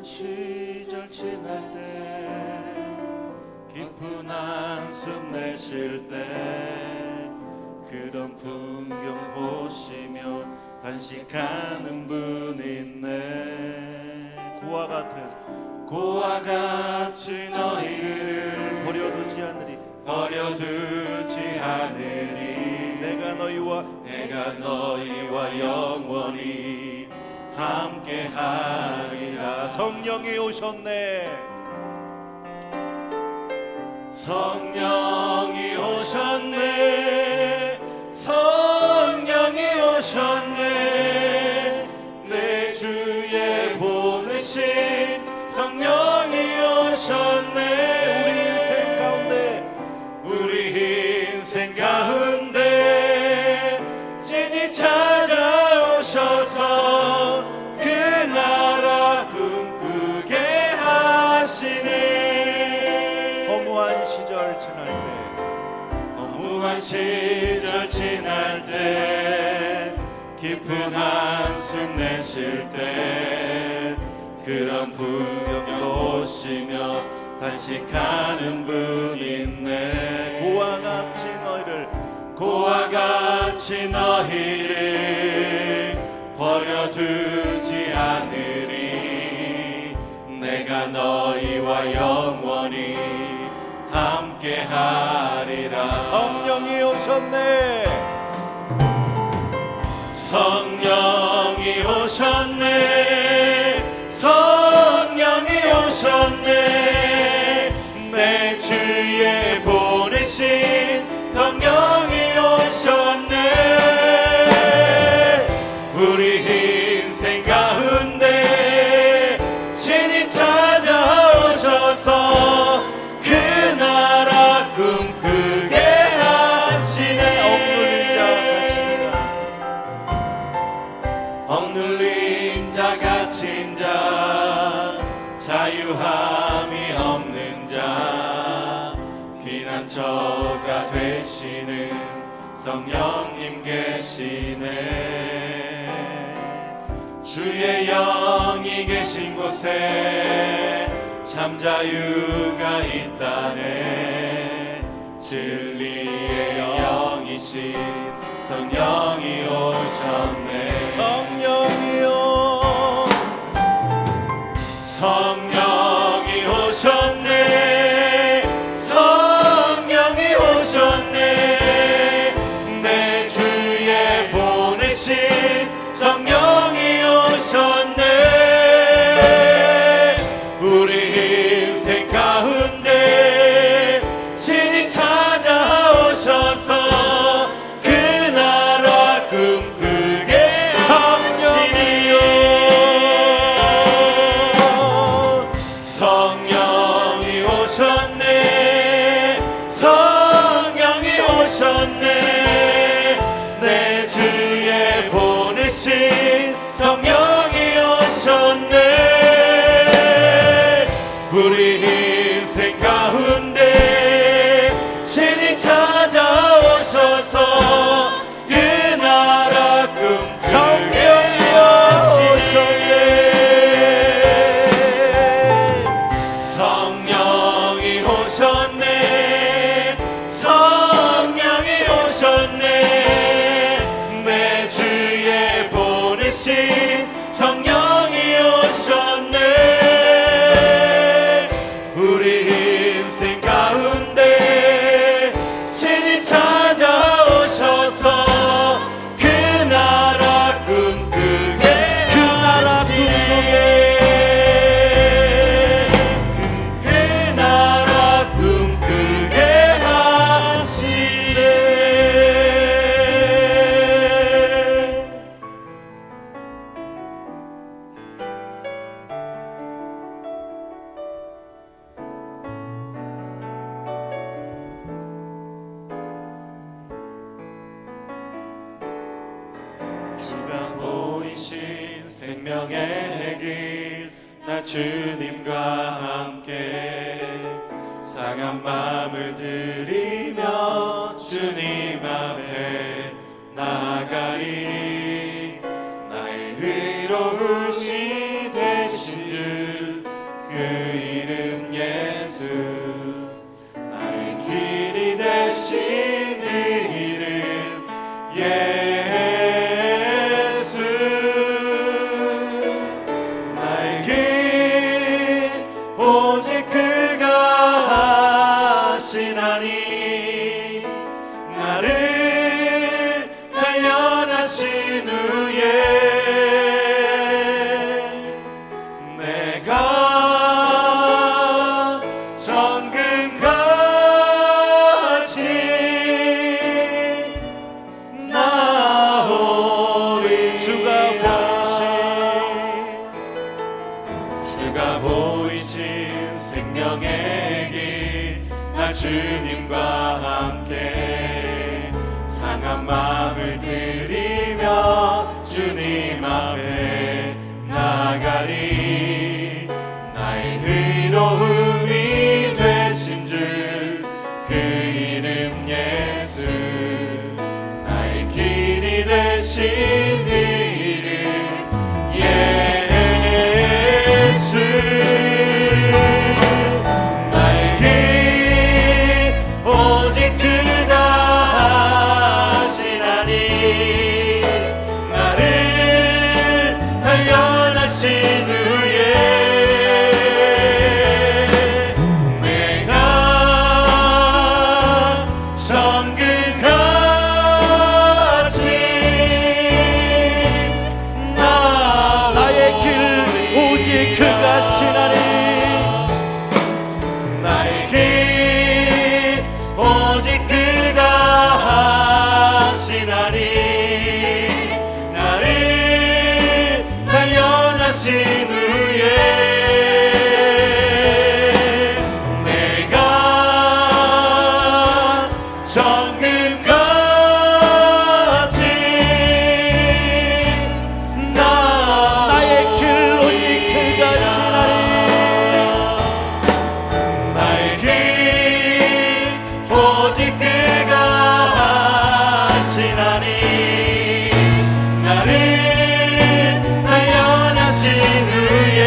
시절 지날 때 깊은 한숨 내쉴 때 그런 풍경 보시며 단식하는 분 있네. 고와 같이 너희를 버려두지 않으리. 내가 너희와 영원히 함께하리라. 성령이 오셨네. 성령이 오셨네. 성령이 오셨네. 내 주에 보내신 성령이 오셨네. 우리 인생 가운데 진히 찾아오셔서 그 나라 꿈꾸게 하시네. 허무한 시절 지날 때 깊은 한숨 내쉴 때 그런 풍경 보시며 단식하는 분 있네. 고와 같이 너희를 버려두지 않으리. 내가 너희와 영원히 함께하리라. 성령이 오셨네. 성령이 오셨네. 성령이 오셨네. 내 주에 보내신 성령이 오셨네. 우리 인생 가운데 신이 찾아오셔서 그 나라 꿈꾸게 하시네. 억눌린 자 갇힌 자 자유함이 없는 자 피난처가 되시는 성령님 계시네. 주의 영이 계신 곳에 참 자유가 있다네. 진리의 영이신 성령이 오셨네. 성령이 오셨네. 성령이 오셨네. 내 주에 보내신 성령이 오셨네. 우리 인생 가운데 신이 찾아오셔서 그 나라 꿈꾸게 하시니요. 성령이 오셨네. 성령이 오셨네. 내 주에 보내신 성령이 오셨네. 우리 인생 가운데 신이 찾아오셔서 그 나라 꿈꾸게 하시네. 성령이 오셨네. 성령이 오셨네. 내 주에 보내신 성령이 오셨네. 우리 인생 가운데 신이 찾아오셔서 그 나라 꿈꾸게 그 나라 꿈꾸게 하시네. 주가 보이신 생명의 길, 나 주님과 함께 상한 마음을 들이며 주님 앞에 나아가리. 나의 의로우시 되신 주 주님 앞에 나가리. 나의 의로움이 되신 주 그 이름 예수, 나의 길이 되신 그 이름 예수. 나의 길 오직 그가 하시나니, 나를 단련하신 후에 내가 정금같이 나의 길 오직 그가 하시나니, 나의 길 오직 그가 하시나니, 나를 단련하신 후에 내가 정금같이 나의 길 오직 그가 하시나니, 나의 길 오직 그가 하시나니, 나를 단련하신 후에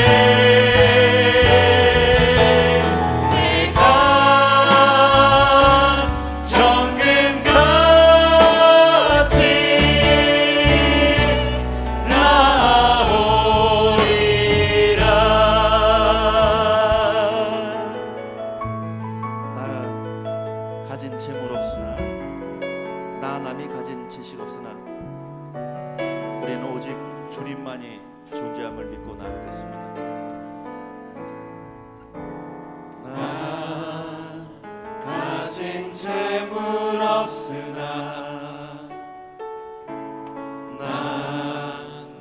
내가 정금같이 나오리라. 나 가진 재물 없으나, 나 남이 가진 지식 없으나, 우리는 오직 주님만이 존재함을 믿고 나가겠습니다. 나 가진 재물 없으나, 나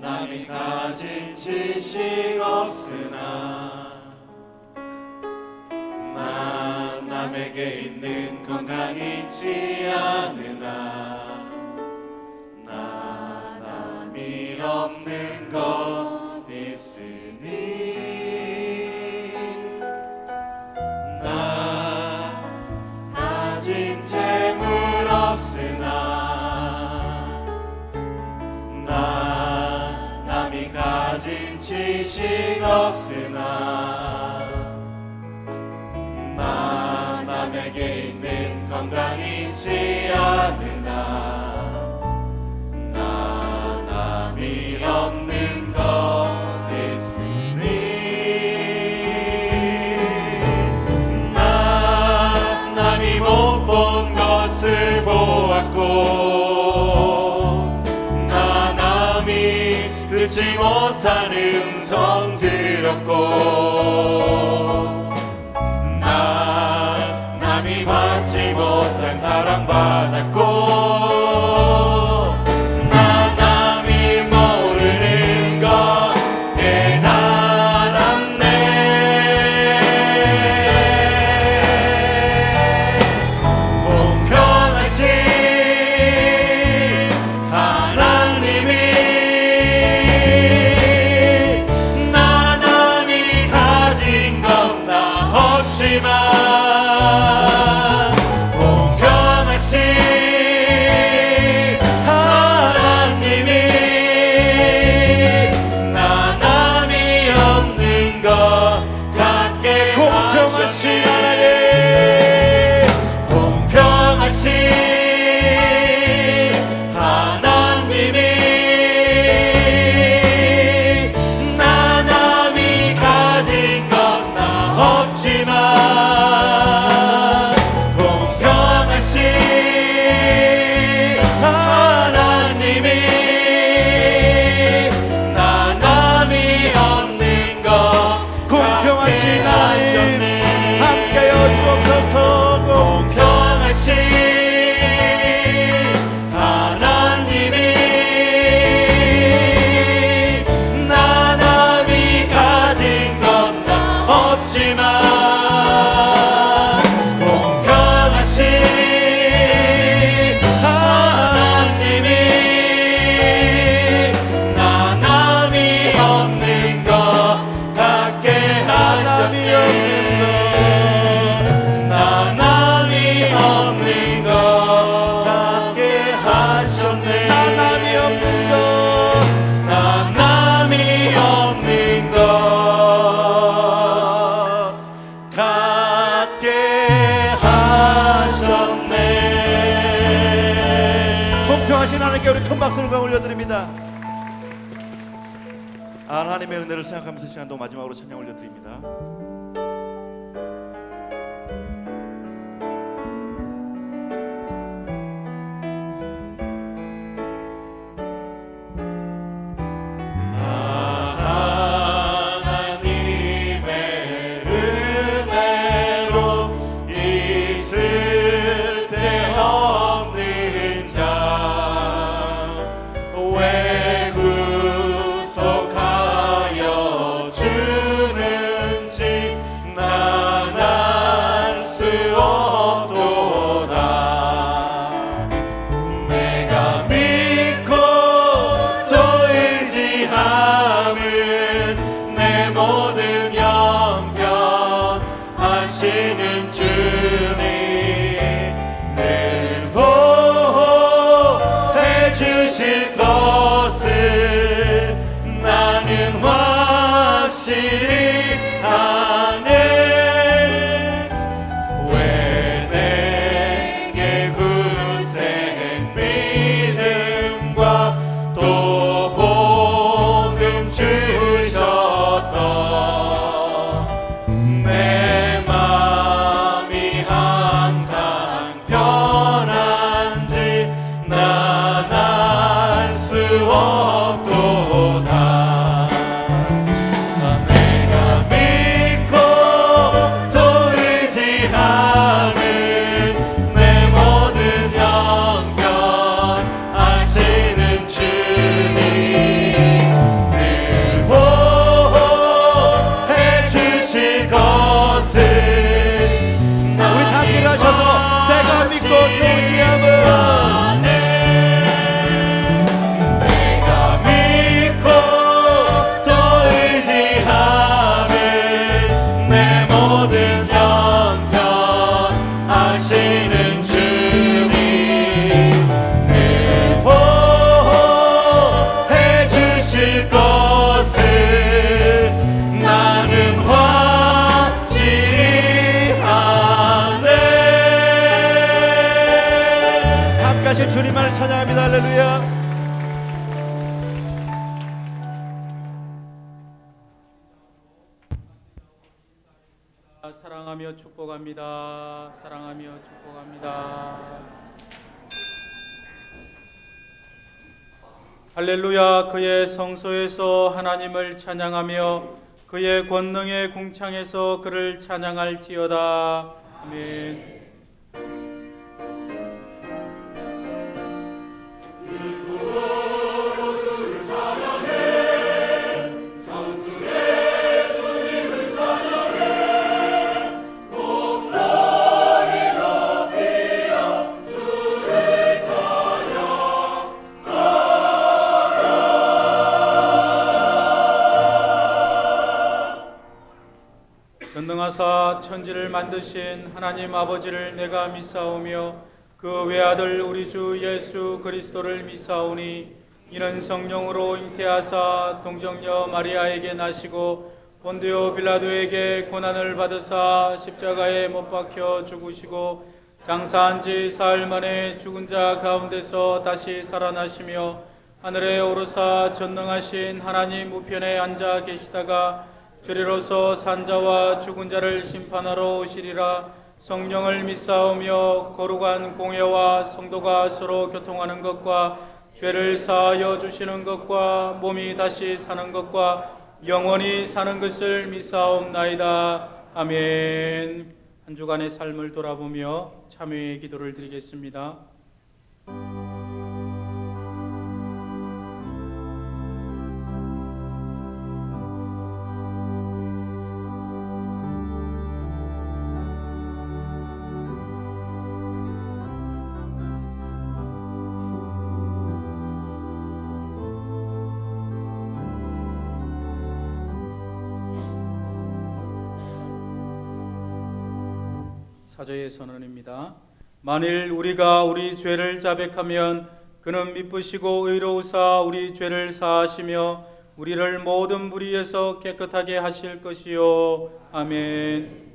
남이 가진 지식 없으나, 나 남에게 있는 건강이 있지 않으나, 나 남이 없는 것 있으니, 나 가진 재물 없으나, 나 남이 가진 지식 없으나, 나 남에게 있는 건강이 있지 않으나, 나 남이 없는 것 있으니, 나 남이 못 본 것을 보았고, 나 남이 듣지 못한 음성 들었고, 나 남이 받지 못한 사랑 받았고, 나 남이 모르는 것 깨달았네. 공평하신 하나님이 나 남이 가진 건 나 없지만, 공평하신 전능하신 하나님께 우리 큰 박수를 올려드립니다. 하나님의 은혜를 생각하면서 시간도 마지막으로 찬양 올려드립니다. 주님만을 찬양합니다. 할렐루야. 사랑하며 축복합니다. 사랑하며 축복합니다. 할렐루야. 그의 성소에서 하나님을 찬양하며 그의 권능의 궁창에서 그를 찬양할지어다. 아멘. 전능하사 천지를 만드신 하나님 아버지를 내가 믿사오며 그 외아들 우리 주 예수 그리스도를 믿사오니 이는 성령으로 잉태하사 동정녀 마리아에게 나시고 본디오 빌라도에게 고난을 받으사 십자가에 못 박혀 죽으시고 장사한 지 사흘 만에 죽은 자 가운데서 다시 살아나시며 하늘에 오르사 전능하신 하나님 우편에 앉아 계시다가 주리로서 산자와 죽은 자를 심판하러 오시리라. 성령을 믿사오며 거룩한 공회와 성도가 서로 교통하는 것과 죄를 사하여 주시는 것과 몸이 다시 사는 것과 영원히 사는 것을 믿사옵나이다. 아멘. 한 주간의 삶을 돌아보며 참회의 기도를 드리겠습니다. 사제의 선언입니다. 만일 우리가 우리 죄를 자백하면 그는 미쁘시고 의로우사 우리 죄를 사하시며 우리를 모든 불의에서 깨끗하게 하실 것이요. 아멘.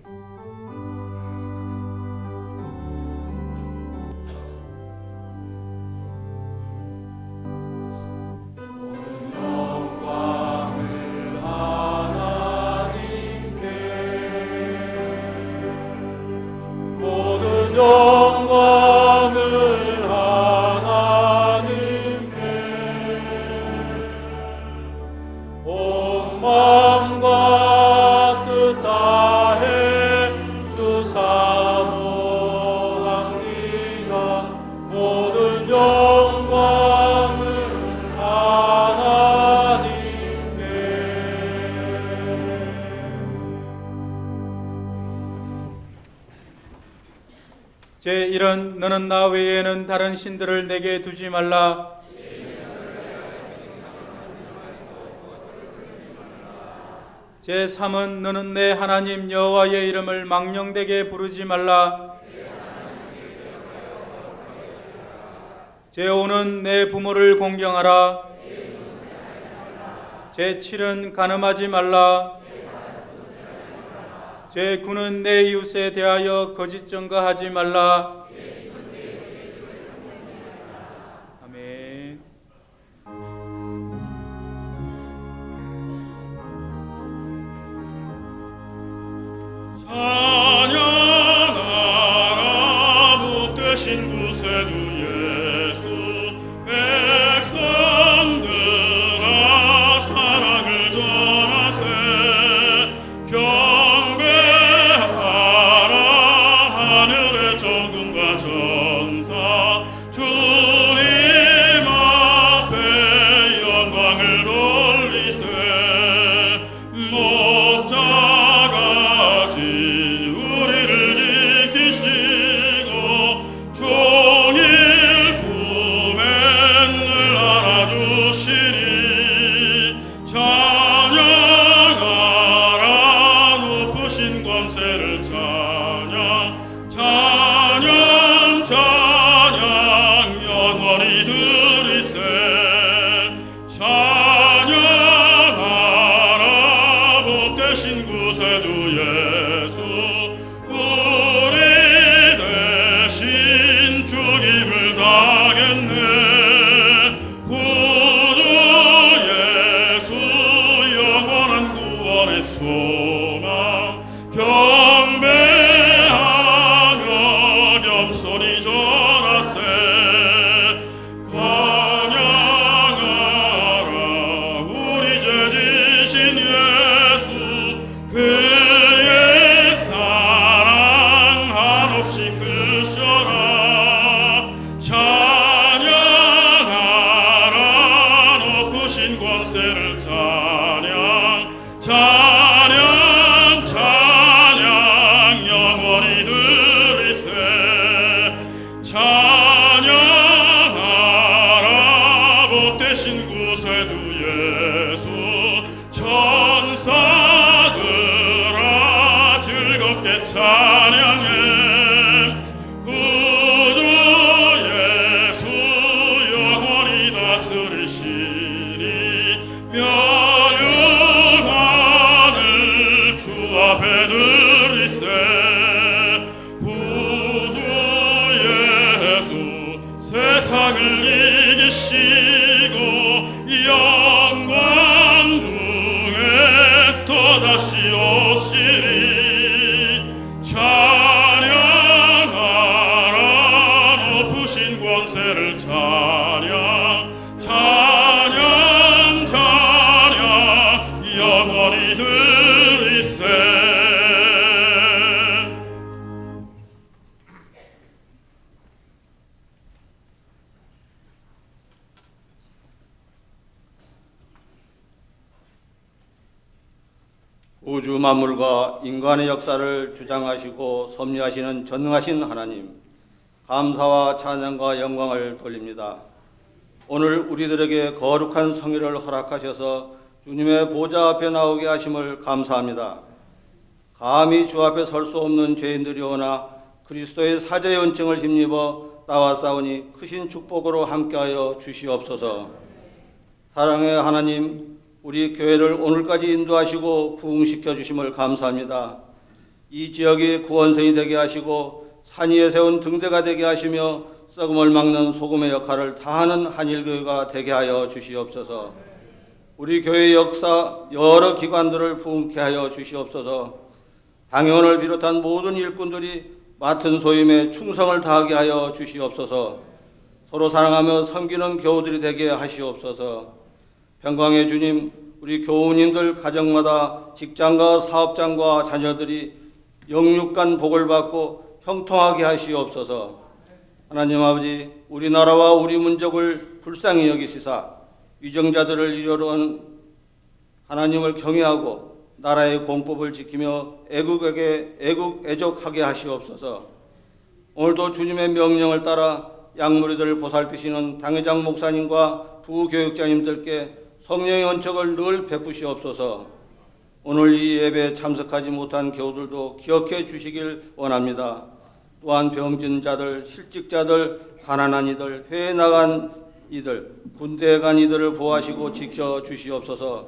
영광을 하나님께. 제1은 너는 나 외에는 다른 신들을 내게 두지 말라. 제3은 너는 내 하나님 여호와의 이름을 망령되게 부르지 말라. 제5는 내 부모를 공경하라. 제7은 간음하지 말라. 제9는 내 이웃에 대하여 거짓 증거하지 말라. 아멘. 찬양하라 복되신 구세주 예수 백성들아 사랑을 전하세 경배하라 하늘의 정금과 전사 주님 앞에 영광을 돌리세 목자같이 우리를 지키시고 종일 품에 늘 안아주시니 찬양하라 높으신 권세를 찬양 찬양 찬양 영원히 드리세 찬양하라 복되신 구세주 예수 우리 대신 죽임을 당했네 구주 예수 영원한 구원의 소망 경배하며 겸손히 절하세 찬양하라 우리 죄 지신 예수 그의 사랑 한없이 크셔라 찬양하라 높으신 권세를 찬양 찬양 찬양 영원히 드리세 찬양하라 복되신 구세주 예수 천사들아 즐겁게 찬양해 구주 예수 영원히 다스리시니 면류관을 주 앞에 드리세 구주 예수 세상을 이기시고 영광 중에 또다시 오시리 찬양하라 높으신 권세를 찬양 찬양 찬양 영원히 드리세 우주 만물과 인간의 역사를 주장하시고 섭리하시는 전능하신 하나님, 감사와 찬양과 영광을 돌립니다. 오늘 우리들에게 거룩한 성회를 허락하셔서 주님의 보좌 앞에 나오게 하심을 감사합니다. 감히 주 앞에 설 수 없는 죄인들이오나 그리스도의 사죄의 은총을 힘입어 나왔사오니 크신 축복으로 함께하여 주시옵소서. 사랑의 하나님, 우리 교회를 오늘까지 인도하시고 부흥시켜 주심을 감사합니다. 이 지역이 구원선이 되게 하시고 산 위에 세운 등대가 되게 하시며 썩음을 막는 소금의 역할을 다하는 한일교회가 되게 하여 주시옵소서. 우리 교회의 역사 여러 기관들을 부흥케 하여 주시옵소서. 당회원을 비롯한 모든 일꾼들이 맡은 소임에 충성을 다하게 하여 주시옵소서. 서로 사랑하며 섬기는 교우들이 되게 하시옵소서. 평강의 주님, 우리 교우님들 가정마다 직장과 사업장과 자녀들이 영육간 복을 받고 형통하게 하시옵소서. 하나님 아버지, 우리나라와 우리 민족을 불쌍히 여기시사 위정자들을 이르러 하나님을 경외하고 나라의 공법을 지키며 애족하게 하시옵소서. 오늘도 주님의 명령을 따라 양무리들을 보살피시는 당회장 목사님과 부교육자님들께 성령의恩척을 늘 베푸시옵소서. 오늘 이 예배에 참석하지 못한 교우들도 기억해 주시길 원합니다. 또한 병진 자들, 실직자들, 가난한 이들, 해외에 나간 이들, 군대에 간 이들을 보호하시고 지켜 주시옵소서.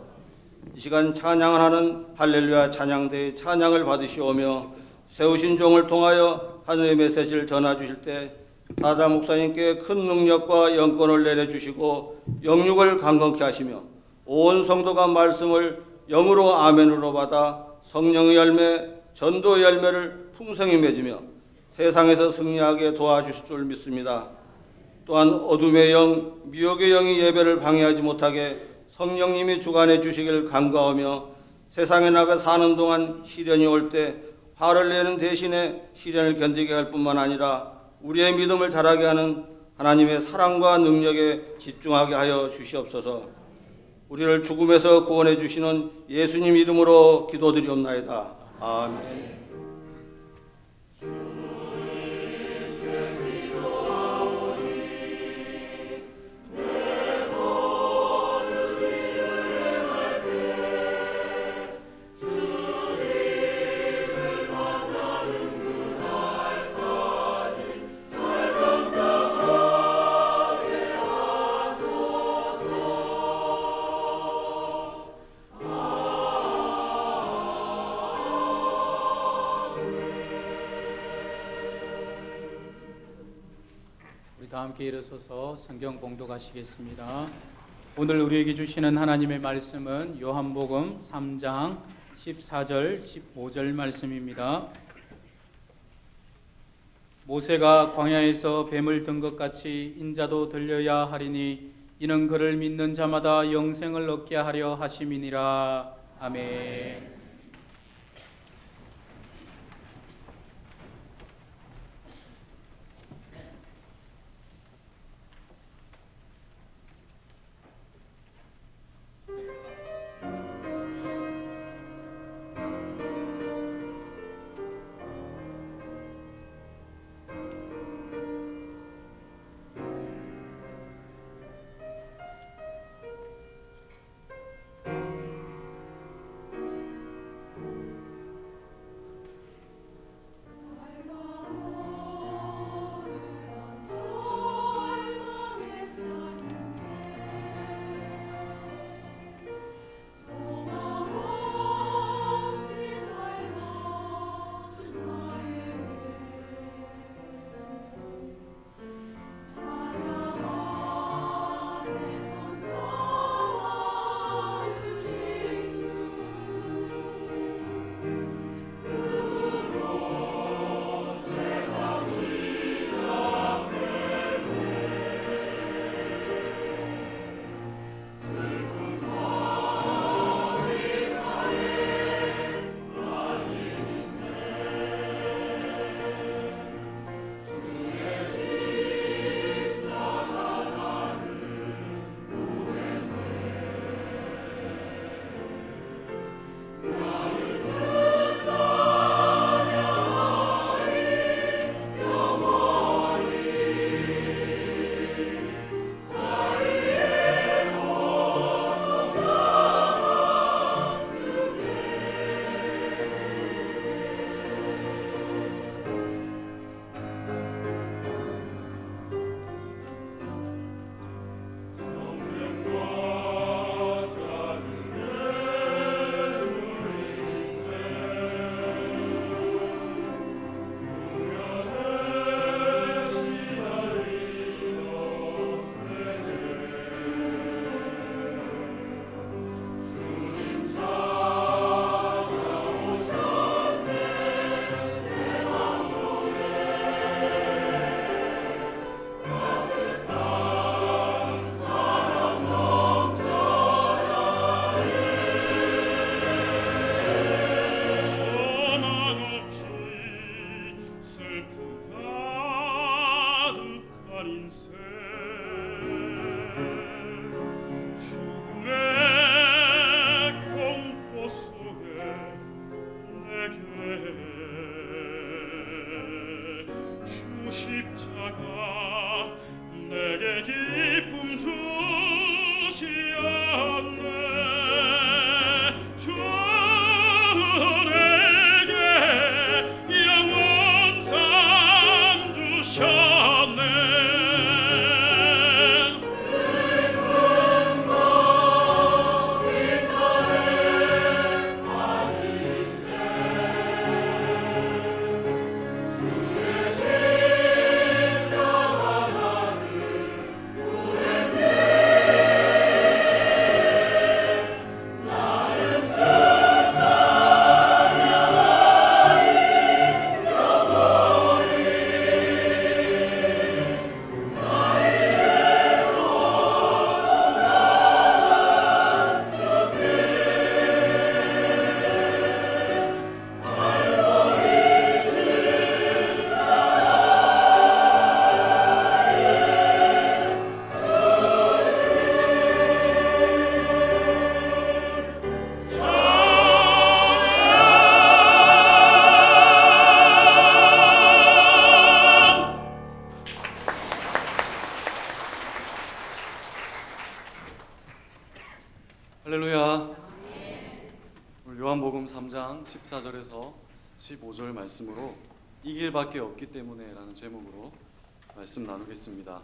이 시간 찬양을 하는 할렐루야 찬양대의 찬양을 받으시오며 세우신 종을 통하여 하늘의 메시지를 전해 주실 때 사자 목사님께 큰 능력과 영권을 내려주시고 영육을 강건케 하시며 온 성도가 말씀을 영으로 아멘으로 받아 성령의 열매, 전도의 열매를 풍성히 맺으며 세상에서 승리하게 도와주실 줄 믿습니다. 또한 어둠의 영, 미혹의 영이 예배를 방해하지 못하게 성령님이 주관해 주시기를 간구하며 세상에 나가 사는 동안 시련이 올 때 화를 내는 대신에 시련을 견디게 할 뿐만 아니라 우리의 믿음을 자라게 하는 하나님의 사랑과 능력에 집중하게 하여 주시옵소서. 우리를 죽음에서 구원해 주시는 예수님 이름으로 기도드리옵나이다. 아멘. 다 함께 일어서서 성경 봉독하시겠습니다. 오늘 우리에게 주시는 하나님의 말씀은 요한복음 3장 14절 15절 말씀입니다. 모세가 광야에서 뱀을 든 것 같이 인자도 들려야 하리니 이는 그를 믿는 자마다 영생을 얻게 하려 하심이니라. 아멘. 할렐루야. 오늘 요한복음 3장 14절에서 15절 말씀으로 이 길밖에 없기 때문에 라는 제목으로 말씀 나누겠습니다.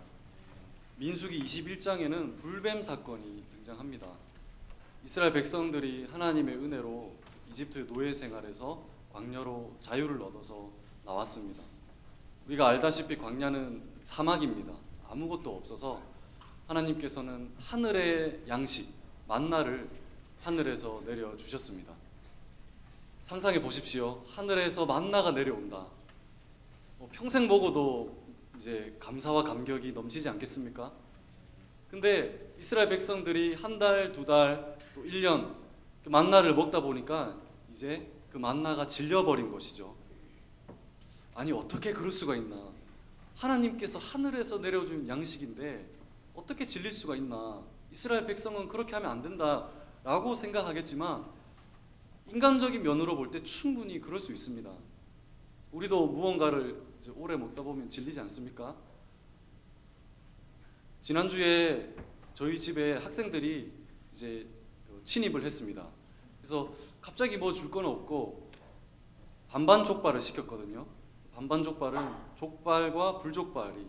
민수기 21장에는 불뱀 사건이 등장합니다. 이스라엘 백성들이 하나님의 은혜로 이집트 노예 생활에서 광야로 자유를 얻어서 나왔습니다. 우리가 알다시피 광야는 사막입니다. 아무것도 없어서 하나님께서는 하늘의 양식, 만나를 하늘에서 내려주셨습니다. 상상해 보십시오. 하늘에서 만나가 내려온다. 평생 먹어도 이제 감사와 감격이 넘치지 않겠습니까? 근데 이스라엘 백성들이 한 달, 두 달, 또 1년 그 만나를 먹다 보니까 이제 그 만나가 질려버린 것이죠. 아니 어떻게 그럴 수가 있나? 하나님께서 하늘에서 내려준 양식인데 어떻게 질릴 수가 있나? 이스라엘 백성은 그렇게 하면 안 된다라고 생각하겠지만 인간적인 면으로 볼 때 충분히 그럴 수 있습니다. 우리도 무언가를 이제 오래 먹다 보면 질리지 않습니까? 지난주에 저희 집에 학생들이 이제 침입을 했습니다. 그래서 갑자기 뭐 줄 건 없고 반반 족발을 시켰거든요. 반반 족발은 족발과 불족발이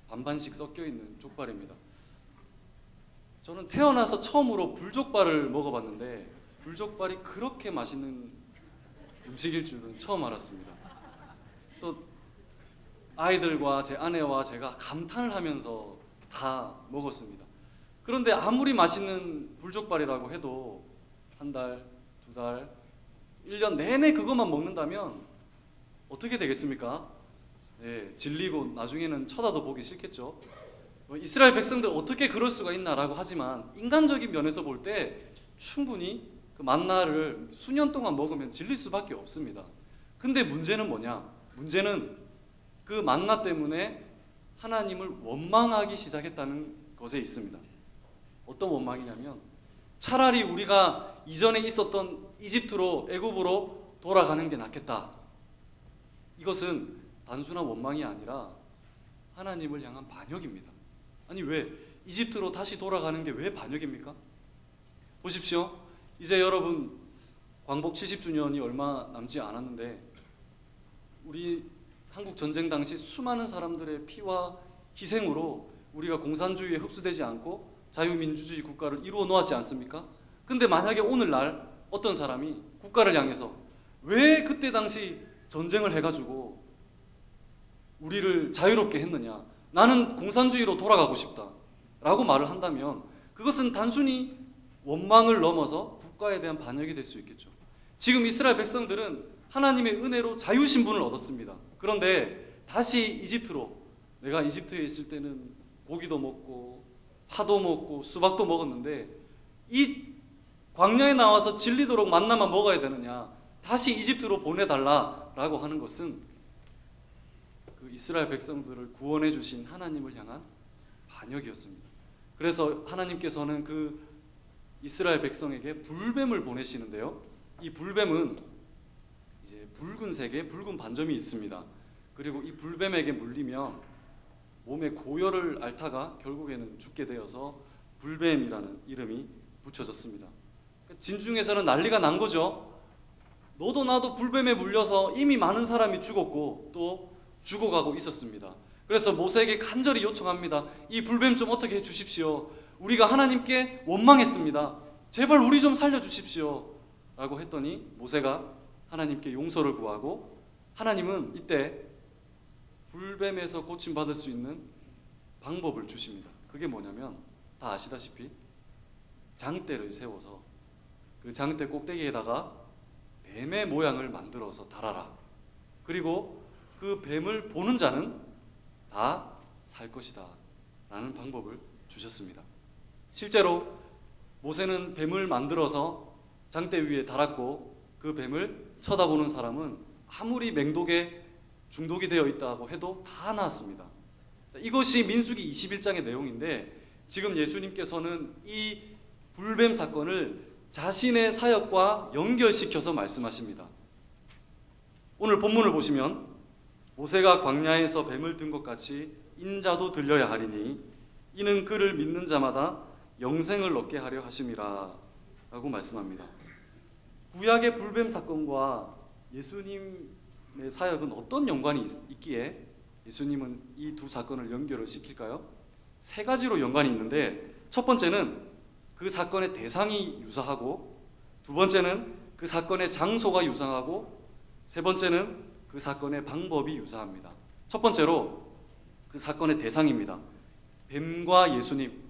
반반씩 섞여 있는 족발입니다. 저는 태어나서 처음으로 불족발을 먹어봤는데 불족발이 그렇게 맛있는 음식일 줄은 처음 알았습니다. 그래서 아이들과 제 아내와 제가 감탄을 하면서 다 먹었습니다. 그런데 아무리 맛있는 불족발이라고 해도 한 달, 두 달, 1년 내내 그것만 먹는다면 어떻게 되겠습니까? 네, 질리고 나중에는 쳐다도 보기 싫겠죠. 이스라엘 백성들 어떻게 그럴 수가 있나라고 하지만 인간적인 면에서 볼 때 충분히 그 만나를 수년 동안 먹으면 질릴 수밖에 없습니다. 근데 문제는 뭐냐? 문제는 그 만나 때문에 하나님을 원망하기 시작했다는 것에 있습니다. 어떤 원망이냐면 차라리 우리가 이전에 있었던 이집트로 애굽으로 돌아가는 게 낫겠다. 이것은 단순한 원망이 아니라 하나님을 향한 반역입니다. 아니 왜 이집트로 다시 돌아가는 게 왜 반역입니까? 보십시오. 이제 여러분 광복 70주년이 얼마 남지 않았는데 우리 한국 전쟁 당시 수많은 사람들의 피와 희생으로 우리가 공산주의에 흡수되지 않고 자유민주주의 국가를 이루어 놓았지 않습니까? 근데 만약에 오늘날 어떤 사람이 국가를 향해서 왜 그때 당시 전쟁을 해가지고 우리를 자유롭게 했느냐? 나는 공산주의로 돌아가고 싶다 라고 말을 한다면 그것은 단순히 원망을 넘어서 국가에 대한 반역이 될 수 있겠죠. 지금 이스라엘 백성들은 하나님의 은혜로 자유신분을 얻었습니다. 그런데 다시 이집트로, 내가 이집트에 있을 때는 고기도 먹고 파도 먹고 수박도 먹었는데 이 광야에 나와서 질리도록 만나만 먹어야 되느냐, 다시 이집트로 보내달라라고 하는 것은 그 이스라엘 백성들을 구원해 주신 하나님을 향한 반역이었습니다. 그래서 하나님께서는 그 이스라엘 백성에게 불뱀을 보내시는데요. 이 불뱀은 이제 붉은색의 붉은 반점이 있습니다. 그리고 이 불뱀에게 물리면 몸에 고열을 앓다가 결국에는 죽게 되어서 불뱀이라는 이름이 붙여졌습니다. 진중에서는 난리가 난 거죠. 너도 나도 불뱀에 물려서 이미 많은 사람이 죽었고 또 죽어가고 있었습니다. 그래서 모세에게 간절히 요청합니다. 이 불뱀 좀 어떻게 해주십시오. 우리가 하나님께 원망했습니다. 제발 우리 좀 살려주십시오 라고 했더니 모세가 하나님께 용서를 구하고 하나님은 이때 불뱀에서 고침받을 수 있는 방법을 주십니다. 그게 뭐냐면 다 아시다시피 장대를 세워서 그 장대 꼭대기에다가 뱀의 모양을 만들어서 달아라. 그리고 그 뱀을 보는 자는 다 살 것이다 라는 방법을 주셨습니다. 실제로 모세는 뱀을 만들어서 장대 위에 달았고 그 뱀을 쳐다보는 사람은 아무리 맹독에 중독이 되어 있다고 해도 다 나았습니다. 이것이 민수기 21장의 내용인데 지금 예수님께서는 이 불뱀 사건을 자신의 사역과 연결시켜서 말씀하십니다. 오늘 본문을 보시면 모세가 광야에서 뱀을 든 것 같이 인자도 들려야 하리니 이는 그를 믿는 자마다 영생을 얻게 하려 하심이라 라고 말씀합니다. 구약의 불뱀 사건과 예수님의 사역은 어떤 연관이 있기에 예수님은 이 두 사건을 연결을 시킬까요? 세 가지로 연관이 있는데, 첫 번째는 그 사건의 대상이 유사하고, 두 번째는 그 사건의 장소가 유사하고, 세 번째는 그 사건의 방법이 유사합니다. 첫 번째로 그 사건의 대상입니다. 뱀과 예수님,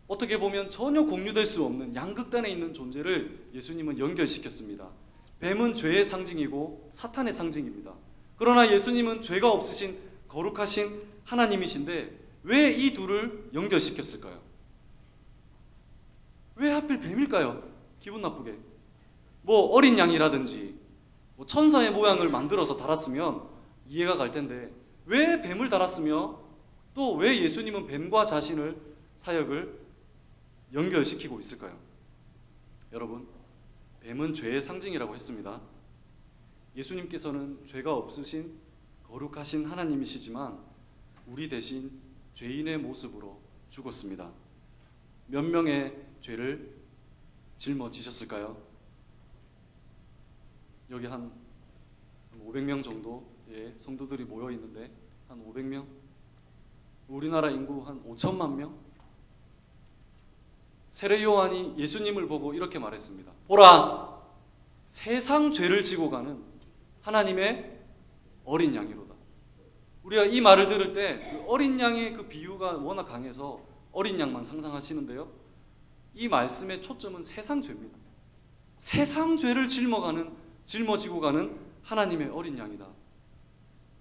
어떻게 보면 전혀 공유될 수 없는 양극단에 있는 존재를 예수님은 연결시켰습니다. 뱀은 죄의 상징이고 사탄의 상징입니다. 그러나 예수님은 죄가 없으신 거룩하신 하나님이신데 왜 이 둘을 연결시켰을까요? 왜 하필 뱀일까요? 기분 나쁘게. 뭐 어린 양이라든지 뭐 천사의 모양을 만들어서 달았으면 이해가 갈 텐데, 왜 뱀을 달았으며 또 왜 예수님은 뱀과 자신을 사역을 연결시키고 있을까요? 여러분, 뱀은 죄의 상징이라고 했습니다. 예수님께서는 죄가 없으신 거룩하신 하나님이시지만 우리 대신 죄인의 모습으로 죽었습니다. 몇 명의 죄를 짊어지셨을까요? 여기 한 500명 정도의 성도들이 모여 있는데, 한 500명? 우리나라 인구 한 5천만 명? 세례 요한이 예수님을 보고 이렇게 말했습니다. 보라, 세상 죄를 지고 가는 하나님의 어린 양이로다. 우리가 이 말을 들을 때 그 어린 양의 그 비유가 워낙 강해서 어린 양만 상상하시는데요, 이 말씀의 초점은 세상 죄입니다. 세상 죄를 짊어지고 가는 하나님의 어린 양이다.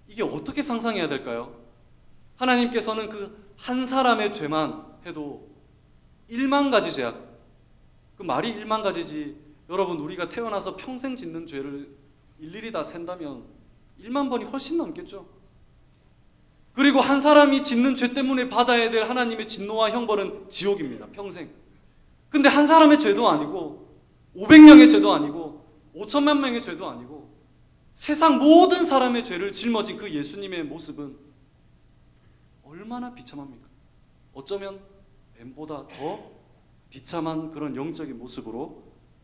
이게 어떻게 상상해야 될까요? 하나님께서는 그 한 사람의 죄만 해도 1만 가지 죄악, 그 말이 1만 가지지, 여러분 우리가 태어나서 평생 짓는 죄를 일일이 다 센다면 1만 번이 훨씬 넘겠죠. 그리고 한 사람이 짓는 죄 때문에 받아야 될 하나님의 진노와 형벌은 지옥입니다. 평생. 근데 한 사람의 죄도 아니고 500명의 죄도 아니고 5천만 명의 죄도 아니고 세상 모든 사람의 죄를 짊어진 그 예수님의 모습은 얼마나 비참합니까? 어쩌면 뱀보다 더 비참한 그런 영적인 모습으로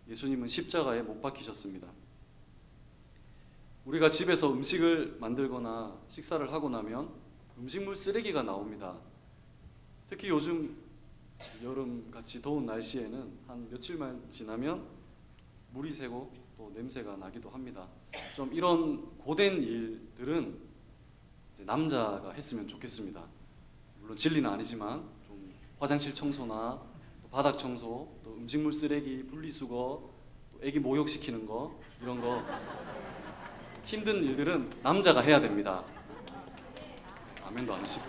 예수님은 십자가에 못 박히셨습니다. 우리가 집에서 음식을 만들거나 식사를 하고 나면 음식물 쓰레기가 나옵니다. 특히 요즘 여름같이 더운 날씨에는 한 며칠만 지나면 물이 새고 또 냄새가 나기도 합니다. 좀 이런 고된 일들은 남자가 했으면 좋겠습니다. 물론 진리는 아니지만 좀 화장실 청소나 또 바닥 청소, 또 음식물 쓰레기 분리수거, 또 애기 목욕시키는 거, 이런 거 힘든 일들은 남자가 해야 됩니다. 아멘도 안 하시고.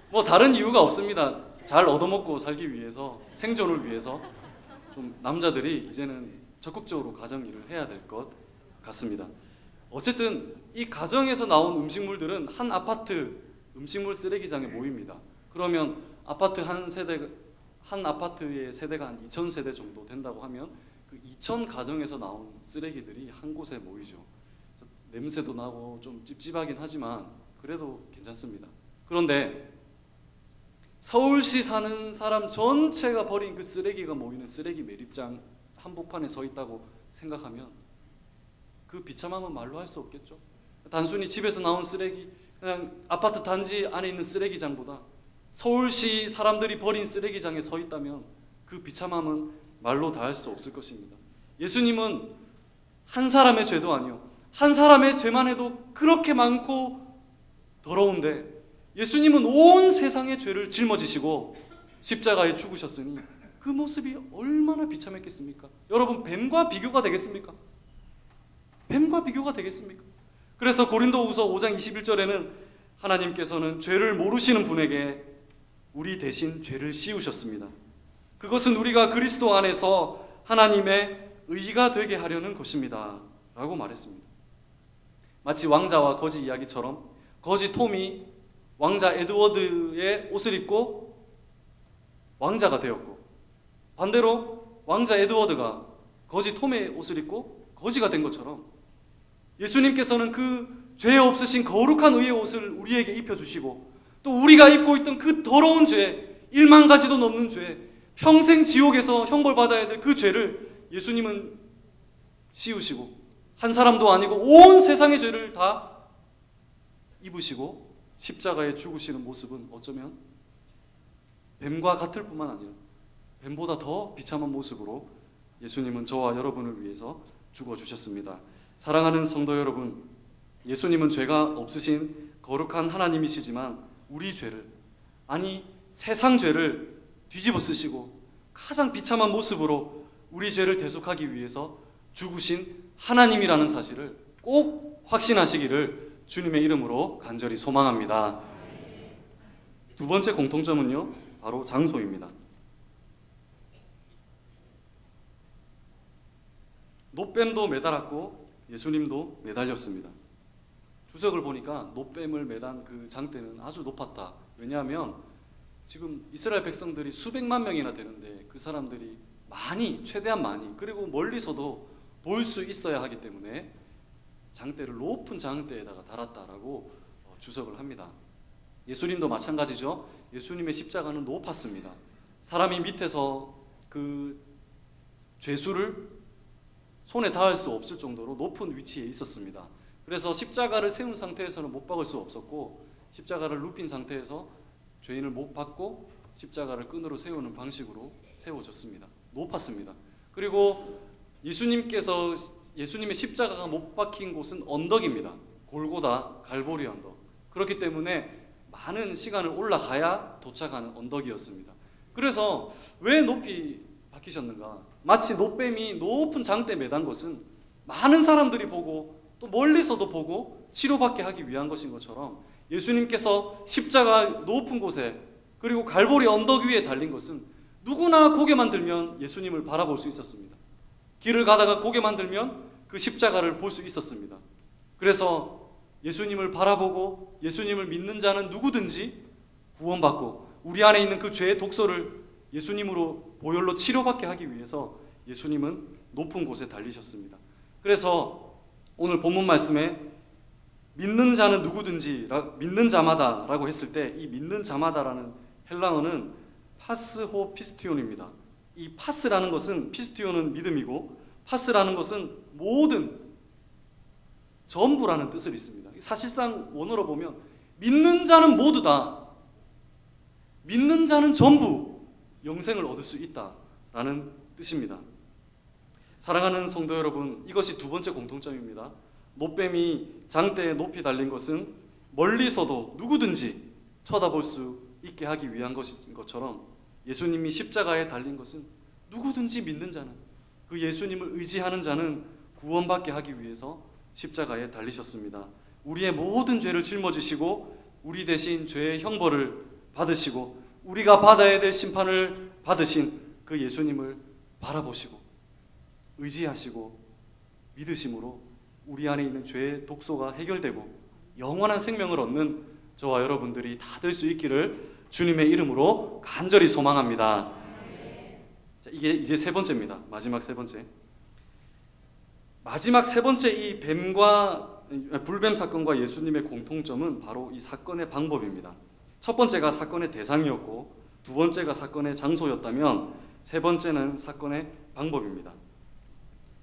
뭐 다른 이유가 없습니다. 잘 얻어먹고 살기 위해서, 생존을 위해서 좀 남자들이 이제는 적극적으로 가정 일을 해야 될 것 같습니다. 어쨌든 이 가정에서 나온 음식물들은 한 아파트 음식물 쓰레기장에 모입니다. 그러면 한 아파트의 세대가 한 2,000세대 정도 된다고 하면 그 2,000 가정에서 나온 쓰레기들이 한 곳에 모이죠. 냄새도 나고 좀 찝찝하긴 하지만 그래도 괜찮습니다. 그런데 서울시 사는 사람 전체가 버린 그 쓰레기가 모이는 쓰레기 매립장 한복판에 서 있다고 생각하면 그 비참함은 말로 할 수 없겠죠. 단순히 집에서 나온 쓰레기, 그냥 아파트 단지 안에 있는 쓰레기장보다 서울시 사람들이 버린 쓰레기장에 서 있다면 그 비참함은 말로 다 할 수 없을 것입니다. 예수님은 한 사람의 죄도 아니요, 한 사람의 죄만 해도 그렇게 많고 더러운데 예수님은 온 세상의 죄를 짊어지시고 십자가에 죽으셨으니 그 모습이 얼마나 비참했겠습니까? 여러분, 뱀과 비교가 되겠습니까? 뱀과 비교가 되겠습니까? 그래서 고린도후서 5장 21절에는 하나님께서는 죄를 모르시는 분에게 우리 대신 죄를 씌우셨습니다. 그것은 우리가 그리스도 안에서 하나님의 의가 되게 하려는 것입니다 라고 말했습니다. 마치 왕자와 거지 이야기처럼 거지 톰이 왕자 에드워드의 옷을 입고 왕자가 되었고, 반대로 왕자 에드워드가 거지 톰의 옷을 입고 거지가 된 것처럼 예수님께서는 그 죄 없으신 거룩한 의의 옷을 우리에게 입혀주시고, 또 우리가 입고 있던 그 더러운 죄, 1만 가지도 넘는 죄, 평생 지옥에서 형벌받아야 될 그 죄를 예수님은 씌우시고, 한 사람도 아니고 온 세상의 죄를 다 입으시고 십자가에 죽으시는 모습은 어쩌면 뱀과 같을 뿐만 아니라 뱀보다 더 비참한 모습으로 예수님은 저와 여러분을 위해서 죽어주셨습니다. 사랑하는 성도 여러분, 예수님은 죄가 없으신 거룩한 하나님이시지만 우리 죄를, 아니 세상 죄를 뒤집어 쓰시고 가장 비참한 모습으로 우리 죄를 대속하기 위해서 죽으신 하나님이라는 사실을 꼭 확신하시기를 주님의 이름으로 간절히 소망합니다. 두 번째 공통점은요, 바로 장소입니다. 노뱀도 매달았고 예수님도 매달렸습니다. 주석을 보니까 노뱀을 매단 그 장대는 아주 높았다. 왜냐하면 지금 이스라엘 백성들이 수백만 명이나 되는데 그 사람들이 많이, 최대한 많이, 그리고 멀리서도 볼 수 있어야 하기 때문에 장대를 높은 장대에다가 달았다라고 주석을 합니다. 예수님도 마찬가지죠. 예수님의 십자가는 높았습니다. 사람이 밑에서 그 죄수를 손에 닿을 수 없을 정도로 높은 위치에 있었습니다. 그래서 십자가를 세운 상태에서는 못 박을 수 없었고, 십자가를 눕힌 상태에서 죄인을 못 박고 십자가를 끈으로 세우는 방식으로 세워졌습니다. 높았습니다. 그리고 예수님의 십자가가 못 박힌 곳은 언덕입니다. 골고다 갈보리 언덕. 그렇기 때문에 많은 시간을 올라가야 도착하는 언덕이었습니다. 그래서 왜 높이 박히셨는가? 마치 노뱀이 높은 장대에 매단 것은 많은 사람들이 보고 또 멀리서도 보고 치료받게 하기 위한 것인 것처럼, 예수님께서 십자가 높은 곳에 그리고 갈보리 언덕 위에 달린 것은 누구나 고개만 들면 예수님을 바라볼 수 있었습니다. 길을 가다가 고개만 들면 그 십자가를 볼 수 있었습니다. 그래서 예수님을 바라보고 예수님을 믿는 자는 누구든지 구원받고 우리 안에 있는 그 죄의 독소를 예수님으로 보혈로 치료받게 하기 위해서 예수님은 높은 곳에 달리셨습니다. 그래서 오늘 본문 말씀에 믿는 자는 누구든지, 믿는 자마다라고 했을 때 이 믿는 자마다라는 헬라어는 파스호 피스티온입니다. 이 파스라는 것은, 피스티온은 믿음이고 파스라는 것은 모든, 전부라는 뜻을 있습니다. 사실상 원어로 보면 믿는 자는 모두 다, 믿는 자는 전부 영생을 얻을 수 있다라는 뜻입니다. 사랑하는 성도 여러분, 이것이 두 번째 공통점입니다. 노뱀이 장대에 높이 달린 것은 멀리서도 누구든지 쳐다볼 수 있게 하기 위한 것인 것처럼, 예수님이 십자가에 달린 것은 누구든지 믿는 자는, 그 예수님을 의지하는 자는 구원받게 하기 위해서 십자가에 달리셨습니다. 우리의 모든 죄를 짊어지시고 우리 대신 죄의 형벌을 받으시고 우리가 받아야 될 심판을 받으신 그 예수님을 바라보시고 의지하시고 믿으심으로 우리 안에 있는 죄의 독소가 해결되고 영원한 생명을 얻는 저와 여러분들이 다 될 수 있기를 주님의 이름으로 간절히 소망합니다. 자, 이게 이제 세 번째입니다. 마지막 세 번째. 마지막 세 번째 이 불뱀 사건과 예수님의 공통점은 바로 이 사건의 방법입니다. 첫 번째가 사건의 대상이었고 두 번째가 사건의 장소였다면 세 번째는 사건의 방법입니다.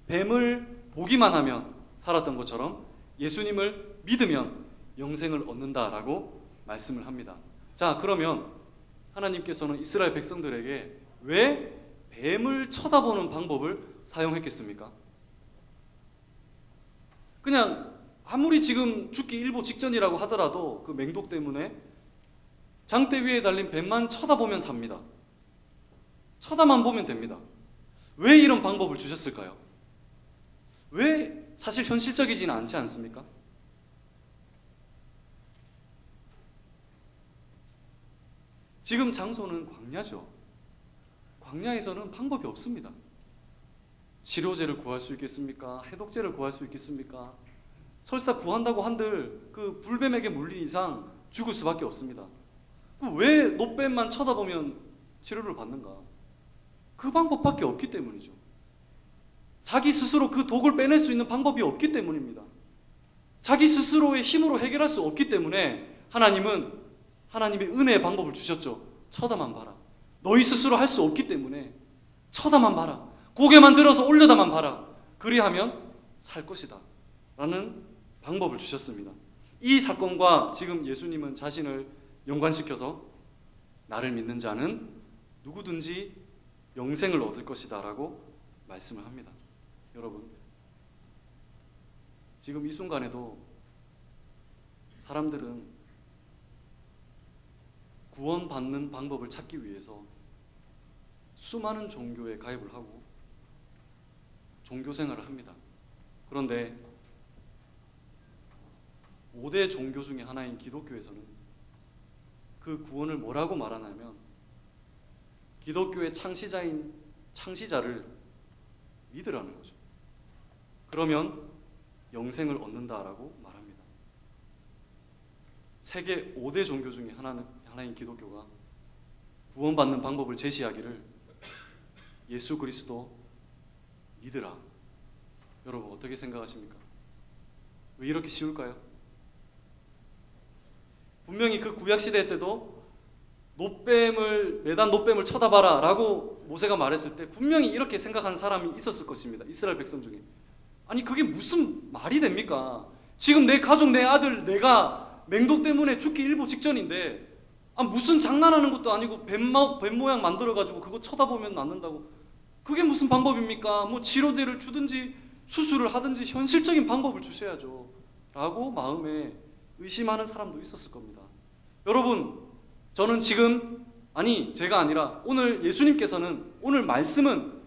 뱀을 보기만 하면 살았던 것처럼 예수님을 믿으면 영생을 얻는다라고 말씀을 합니다. 자, 그러면 하나님께서는 이스라엘 백성들에게 왜 뱀을 쳐다보는 방법을 사용했겠습니까? 그냥 아무리 지금 죽기 일보 직전이라고 하더라도 그 맹독 때문에 장대 위에 달린 뱀만 쳐다보면 삽니다. 쳐다만 보면 됩니다. 왜 이런 방법을 주셨을까요? 왜 사실 현실적이지는 않지 않습니까? 지금 장소는 광야죠. 광야에서는 방법이 없습니다. 치료제를 구할 수 있겠습니까? 해독제를 구할 수 있겠습니까? 설사 구한다고 한들 그 불뱀에게 물린 이상 죽을 수밖에 없습니다. 왜 노뱀만 쳐다보면 치료를 받는가? 그 방법밖에 없기 때문이죠. 자기 스스로 그 독을 빼낼 수 있는 방법이 없기 때문입니다. 자기 스스로의 힘으로 해결할 수 없기 때문에 하나님은 하나님의 은혜의 방법을 주셨죠. 쳐다만 봐라. 너희 스스로 할 수 없기 때문에 쳐다만 봐라. 고개만 들어서 올려다만 봐라. 그리하면 살 것이다 라는 방법을 주셨습니다. 이 사건과 지금 예수님은 자신을 연관시켜서 나를 믿는 자는 누구든지 영생을 얻을 것이다 라고 말씀을 합니다. 여러분, 지금 이 순간에도 사람들은 구원받는 방법을 찾기 위해서 수많은 종교에 가입을 하고 종교 생활을 합니다. 그런데 5대 종교 중에 하나인 기독교에서는 그 구원을 뭐라고 말하냐면 기독교의 창시자를 믿으라는 거죠. 그러면 영생을 얻는다라고 말합니다. 세계 5대 종교 중에 하나인 기독교가 구원받는 방법을 제시하기를 예수 그리스도 믿으라. 여러분 어떻게 생각하십니까? 왜 이렇게 쉬울까요? 분명히 그 구약시대 때도 매단 노뱀을 쳐다봐라 라고 모세가 말했을 때 분명히 이렇게 생각한 사람이 있었을 것입니다. 이스라엘 백성 중에. 아니 그게 무슨 말이 됩니까? 지금 내 가족, 내 아들, 내가 맹독 때문에 죽기 일보 직전인데 무슨 장난하는 것도 아니고 뱀 모양 만들어가지고 그거 쳐다보면 낫는다고. 그게 무슨 방법입니까? 뭐 치료제를 주든지 수술을 하든지 현실적인 방법을 주셔야죠 라고 마음에 의심하는 사람도 있었을 겁니다. 여러분, 저는 지금 제가 아니라 오늘 예수님께서는, 오늘 말씀은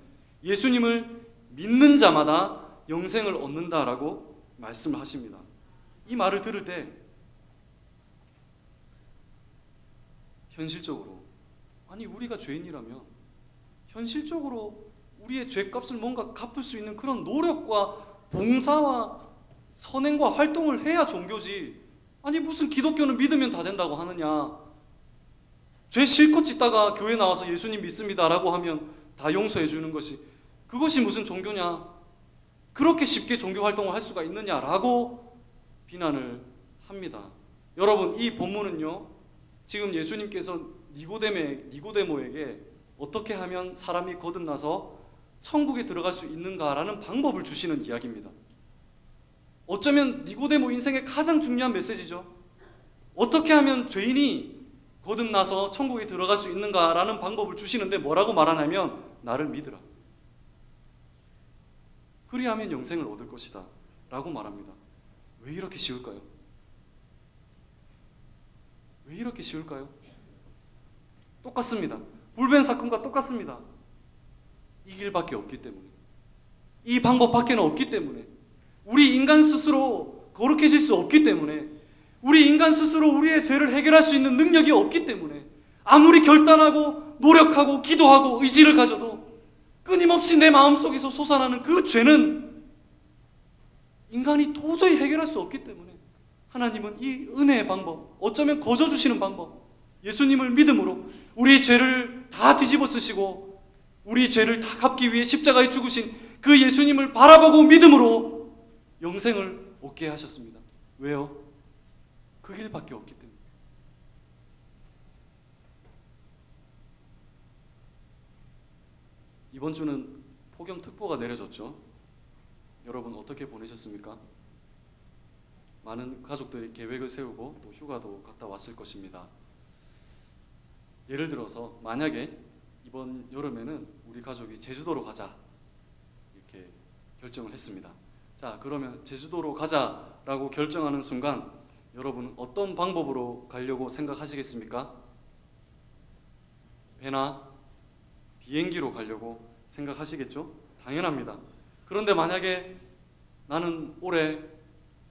예수님을 믿는 자마다 영생을 얻는다라고 말씀을 하십니다. 이 말을 들을 때 현실적으로 우리가 죄인이라면 현실적으로 우리의 죄값을 뭔가 갚을 수 있는 그런 노력과 봉사와 선행과 활동을 해야 종교지. 무슨 기독교는 믿으면 다 된다고 하느냐. 죄 실컷 짓다가 교회 나와서 예수님 믿습니다 라고 하면 다 용서해 주는 것이, 그것이 무슨 종교냐. 그렇게 쉽게 종교 활동을 할 수가 있느냐라고 비난을 합니다. 여러분, 이 본문은요, 지금 예수님께서 니고데모에게 어떻게 하면 사람이 거듭나서 천국에 들어갈 수 있는가라는 방법을 주시는 이야기입니다. 어쩌면 니고데모 인생의 가장 중요한 메시지죠. 어떻게 하면 죄인이 거듭나서 천국에 들어갈 수 있는가라는 방법을 주시는데 뭐라고 말하냐면 나를 믿으라. 그리하면 영생을 얻을 것이다 라고 말합니다. 왜 이렇게 쉬울까요? 왜 이렇게 쉬울까요? 똑같습니다. 불변 사건과 똑같습니다. 이 길밖에 없기 때문에, 이 방법밖에는 없기 때문에, 우리 인간 스스로 거룩해질 수 없기 때문에, 우리 인간 스스로 우리의 죄를 해결할 수 있는 능력이 없기 때문에, 아무리 결단하고 노력하고 기도하고 의지를 가져도 끊임없이 내 마음속에서 솟아나는 그 죄는 인간이 도저히 해결할 수 없기 때문에 하나님은 이 은혜의 방법, 어쩌면 거저 주시는 방법, 예수님을 믿음으로 우리 죄를 다 뒤집어 쓰시고 우리 죄를 다 갚기 위해 십자가에 죽으신 그 예수님을 바라보고 믿음으로 영생을 얻게 하셨습니다. 왜요? 그 길밖에 없기 때문에. 이번 주는 폭염특보가 내려졌죠. 여러분 어떻게 보내셨습니까? 많은 가족들이 계획을 세우고 또 휴가도 갔다 왔을 것입니다. 예를 들어서 만약에 이번 여름에는 우리 가족이 제주도로 가자 이렇게 결정을 했습니다. 자, 그러면 제주도로 가자라고 결정하는 순간 여러분은 어떤 방법으로 가려고 생각하시겠습니까? 배나 비행기로 가려고 생각하시겠죠? 당연합니다. 그런데 만약에 나는 올해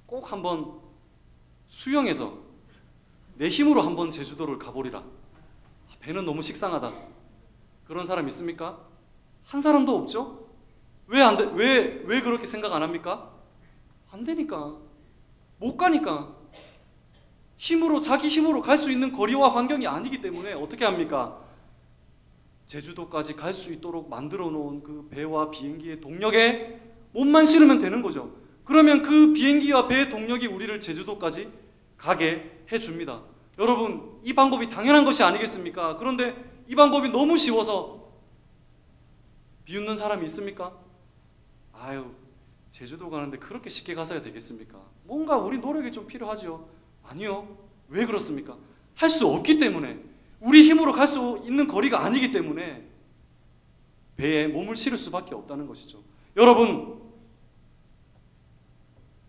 꼭 한번 수영해서 내 힘으로 한번 제주도를 가보리라. 배는 너무 식상하다. 그런 사람 있습니까? 한 사람도 없죠? 왜 안 돼? 왜 그렇게 생각 안 합니까? 안 되니까. 못 가니까. 자기 힘으로 갈 수 있는 거리와 환경이 아니기 때문에 어떻게 합니까? 제주도까지 갈 수 있도록 만들어 놓은 그 배와 비행기의 동력에 몸만 실으면 되는 거죠. 그러면 그 비행기와 배의 동력이 우리를 제주도까지 가게 해줍니다. 여러분, 이 방법이 당연한 것이 아니겠습니까? 그런데 이 방법이 너무 쉬워서 비웃는 사람이 있습니까? 아유, 제주도 가는데 그렇게 쉽게 가서야 되겠습니까? 뭔가 우리 노력이 좀 필요하죠. 아니요. 왜 그렇습니까? 할 수 없기 때문에, 우리 힘으로 갈 수 있는 거리가 아니기 때문에 배에 몸을 실을 수밖에 없다는 것이죠. 여러분,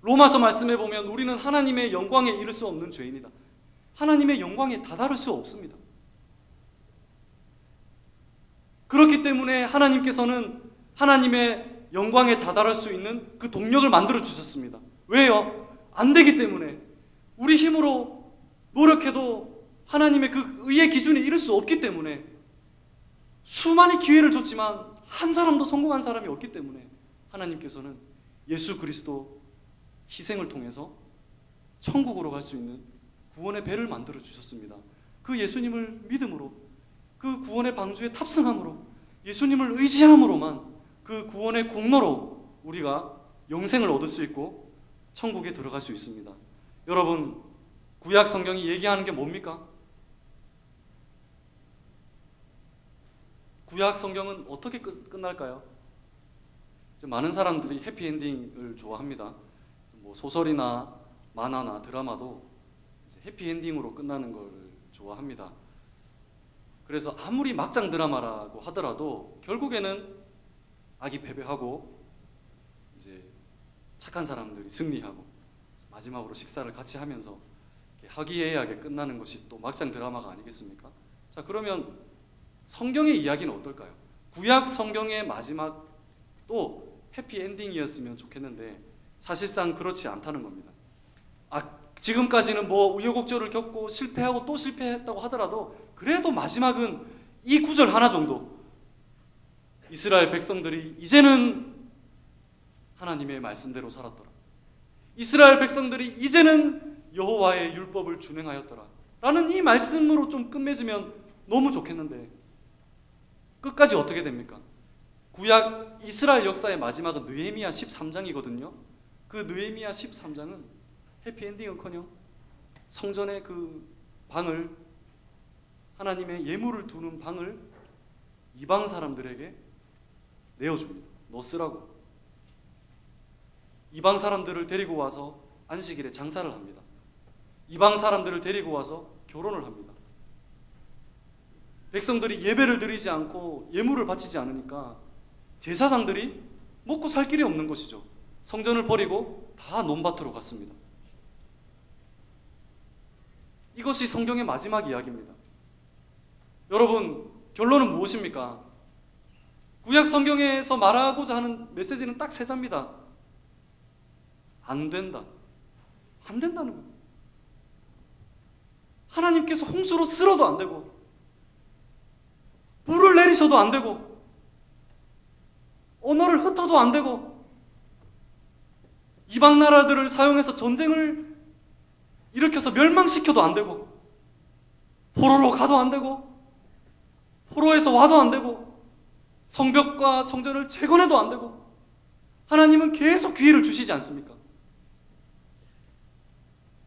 로마서 말씀해 보면 우리는 하나님의 영광에 이를 수 없는 죄인이다. 하나님의 영광에 다다를 수 없습니다. 그렇기 때문에 하나님께서는 하나님의 영광에 다다를 수 있는 그 동력을 만들어 주셨습니다. 왜요? 안 되기 때문에. 우리 힘으로 노력해도 하나님의 그 의의 기준에 이를 수 없기 때문에, 수많은 기회를 줬지만 한 사람도 성공한 사람이 없기 때문에 하나님께서는 예수 그리스도 희생을 통해서 천국으로 갈 수 있는 구원의 배를 만들어 주셨습니다. 그 예수님을 믿음으로, 그 구원의 방주에 탑승함으로, 예수님을 의지함으로만 그 구원의 공로로 우리가 영생을 얻을 수 있고 천국에 들어갈 수 있습니다. 여러분, 구약 성경이 얘기하는 게 뭡니까? 구약 성경은 어떻게 끝날까요? 많은 사람들이 해피엔딩을 좋아합니다. 뭐 소설이나 만화나 드라마도 해피엔딩으로 끝나는 걸 좋아합니다. 그래서 아무리 막장 드라마라고 하더라도 결국에는 악이 패배하고 이제 착한 사람들이 승리하고 마지막으로 식사를 같이 하면서 화기애애하게 끝나는 것이 또 막장 드라마가 아니겠습니까? 자, 그러면 성경의 이야기는 어떨까요? 구약 성경의 마지막도 해피엔딩이었으면 좋겠는데 사실상 그렇지 않다는 겁니다. 지금까지는 뭐 우여곡절을 겪고 실패하고 또 실패했다고 하더라도 그래도 마지막은 이 구절 하나 정도, 이스라엘 백성들이 이제는 하나님의 말씀대로 살았더라, 이스라엘 백성들이 이제는 여호와의 율법을 준행하였더라 라는 이 말씀으로 좀 끝맺으면 너무 좋겠는데 끝까지 어떻게 됩니까? 구약 이스라엘 역사의 마지막은 느헤미야 13장이거든요. 그 느헤미야 13장은 해피엔딩은커녕 성전의 그 방을, 하나님의 예물을 두는 방을 이방 사람들에게 내어줍니다. 너 쓰라고. 이방 사람들을 데리고 와서 안식일에 장사를 합니다. 이방 사람들을 데리고 와서 결혼을 합니다. 백성들이 예배를 드리지 않고 예물을 바치지 않으니까 제사장들이 먹고 살 길이 없는 것이죠. 성전을 버리고 다 논밭으로 갔습니다. 이것이 성경의 마지막 이야기입니다. 여러분, 결론은 무엇입니까? 구약 성경에서 말하고자 하는 메시지는 딱 세 자입니다. 안 된다. 안 된다는 거예요. 하나님께서 홍수로 쓸어도 안 되고, 불을 내리셔도 안 되고, 언어를 흩어도 안 되고, 이방 나라들을 사용해서 전쟁을 일으켜서 멸망시켜도 안 되고, 포로로 가도 안 되고, 포로에서 와도 안 되고, 성벽과 성전을 재건해도 안 되고, 하나님은 계속 기회를 주시지 않습니까?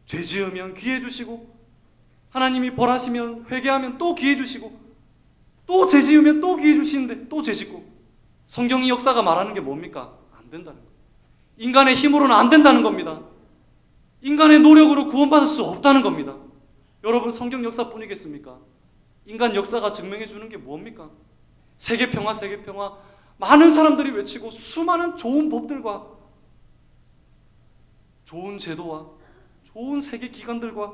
죄 지으면 기회 주시고, 하나님이 벌하시면 회개하면 또 기회 주시고, 또 죄 지으면 또 기회 주시는데 또 죄 짓고. 성경의 역사가 말하는 게 뭡니까? 안 된다는 거예요. 인간의 힘으로는 안 된다는 겁니다. 인간의 노력으로 구원받을 수 없다는 겁니다. 여러분, 성경 역사뿐이겠습니까? 인간 역사가 증명해 주는 게 뭡니까? 세계 평화, 세계 평화. 많은 사람들이 외치고 수많은 좋은 법들과 좋은 제도와 좋은 세계 기관들과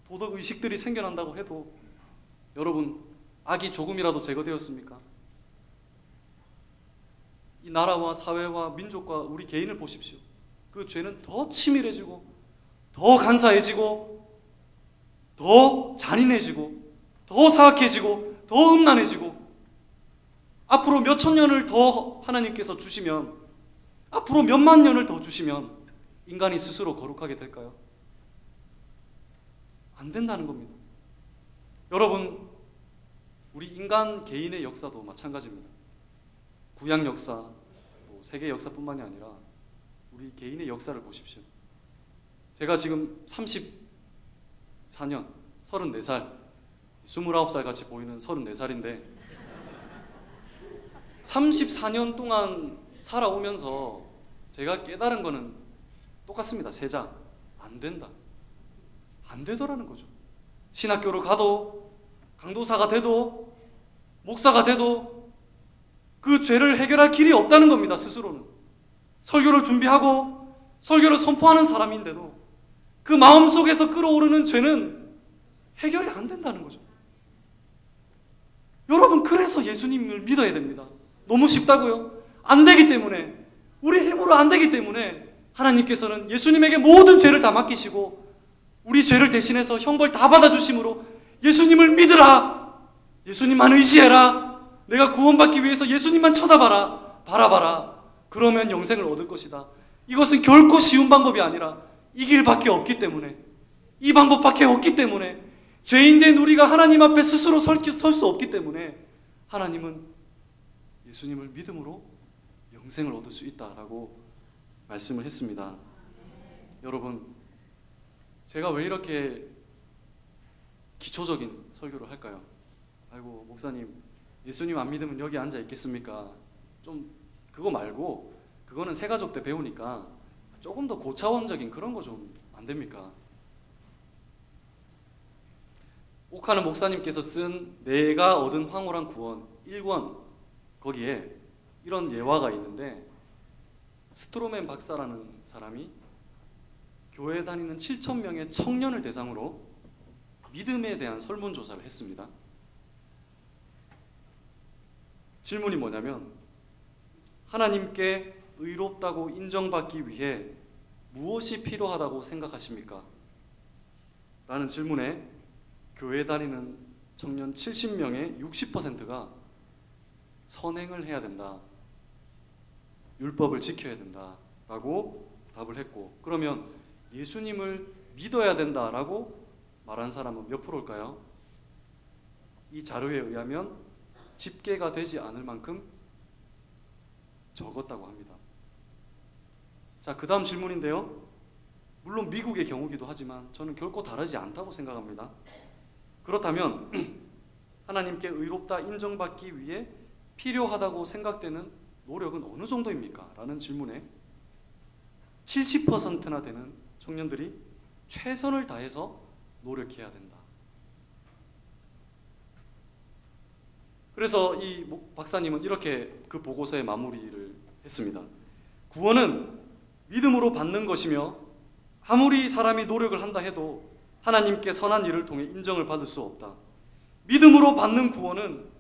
도덕 의식들이 생겨난다고 해도 여러분, 악이 조금이라도 제거되었습니까? 이 나라와 사회와 민족과 우리 개인을 보십시오. 그 죄는 더 치밀해지고, 더 간사해지고, 더 잔인해지고, 더 사악해지고, 더 음란해지고, 앞으로 몇 천 년을 더 하나님께서 주시면, 앞으로 몇만 년을 더 주시면 인간이 스스로 거룩하게 될까요? 안 된다는 겁니다. 여러분, 우리 인간 개인의 역사도 마찬가지입니다. 구약 역사, 또 세계 역사뿐만이 아니라 우리 개인의 역사를 보십시오. 제가 지금 34년, 34살, 29살 같이 보이는 34살인데 34년 동안 살아오면서 제가 깨달은 거는 똑같습니다. 세자 안 된다. 안 되더라는 거죠. 신학교를 가도 강도사가 돼도 목사가 돼도 그 죄를 해결할 길이 없다는 겁니다. 스스로는. 설교를 준비하고 설교를 선포하는 사람인데도 그 마음속에서 끌어오르는 죄는 해결이 안 된다는 거죠. 여러분, 그래서 예수님을 믿어야 됩니다. 너무 쉽다고요? 안 되기 때문에, 우리 힘으로 안 되기 때문에 하나님께서는 예수님에게 모든 죄를 다 맡기시고 우리 죄를 대신해서 형벌 다 받아주심으로 예수님을 믿으라, 예수님만 의지해라, 내가 구원받기 위해서 예수님만 쳐다봐라, 바라봐라, 그러면 영생을 얻을 것이다. 이것은 결코 쉬운 방법이 아니라 이 길밖에 없기 때문에, 이 방법밖에 없기 때문에, 죄인된 우리가 하나님 앞에 스스로 설 수 없기 때문에 하나님은 예수님을 믿음으로 영생을 얻을 수 있다라고 말씀을 했습니다. 여러분, 제가 왜 이렇게 기초적인 설교를 할까요? 아이고, 목사님, 예수님 안 믿으면 여기 앉아 있겠습니까? 좀 그거 말고, 그거는 새가족 때 배우니까 조금 더 고차원적인 그런 거 좀 안 됩니까? 옥하는 목사님께서 쓴 내가 얻은 황홀한 구원 1권, 거기에 이런 예화가 있는데, 스트로맨 박사라는 사람이 교회 다니는 7,000명의 청년을 대상으로 믿음에 대한 설문조사를 했습니다. 질문이 뭐냐면, 하나님께 의롭다고 인정받기 위해 무엇이 필요하다고 생각하십니까? 라는 질문에 교회 다니는 청년 70명의 60%가 선행을 해야 된다, 율법을 지켜야 된다 라고 답을 했고, 그러면 예수님을 믿어야 된다라고 말한 사람은 몇 프로일까요? 이 자료에 의하면 집계가 되지 않을 만큼 적었다고 합니다. 자, 그 다음 질문인데요, 물론 미국의 경우기도 하지만 저는 결코 다르지 않다고 생각합니다. 그렇다면 하나님께 의롭다 인정받기 위해 필요하다고 생각되는 노력은 어느 정도입니까? 라는 질문에 70%나 되는 청년들이 최선을 다해서 노력해야 된다. 그래서 이 박사님은 이렇게 그 보고서의 마무리를 했습니다. 구원은 믿음으로 받는 것이며, 아무리 사람이 노력을 한다 해도 하나님께 선한 일을 통해 인정을 받을 수 없다. 믿음으로 받는 구원은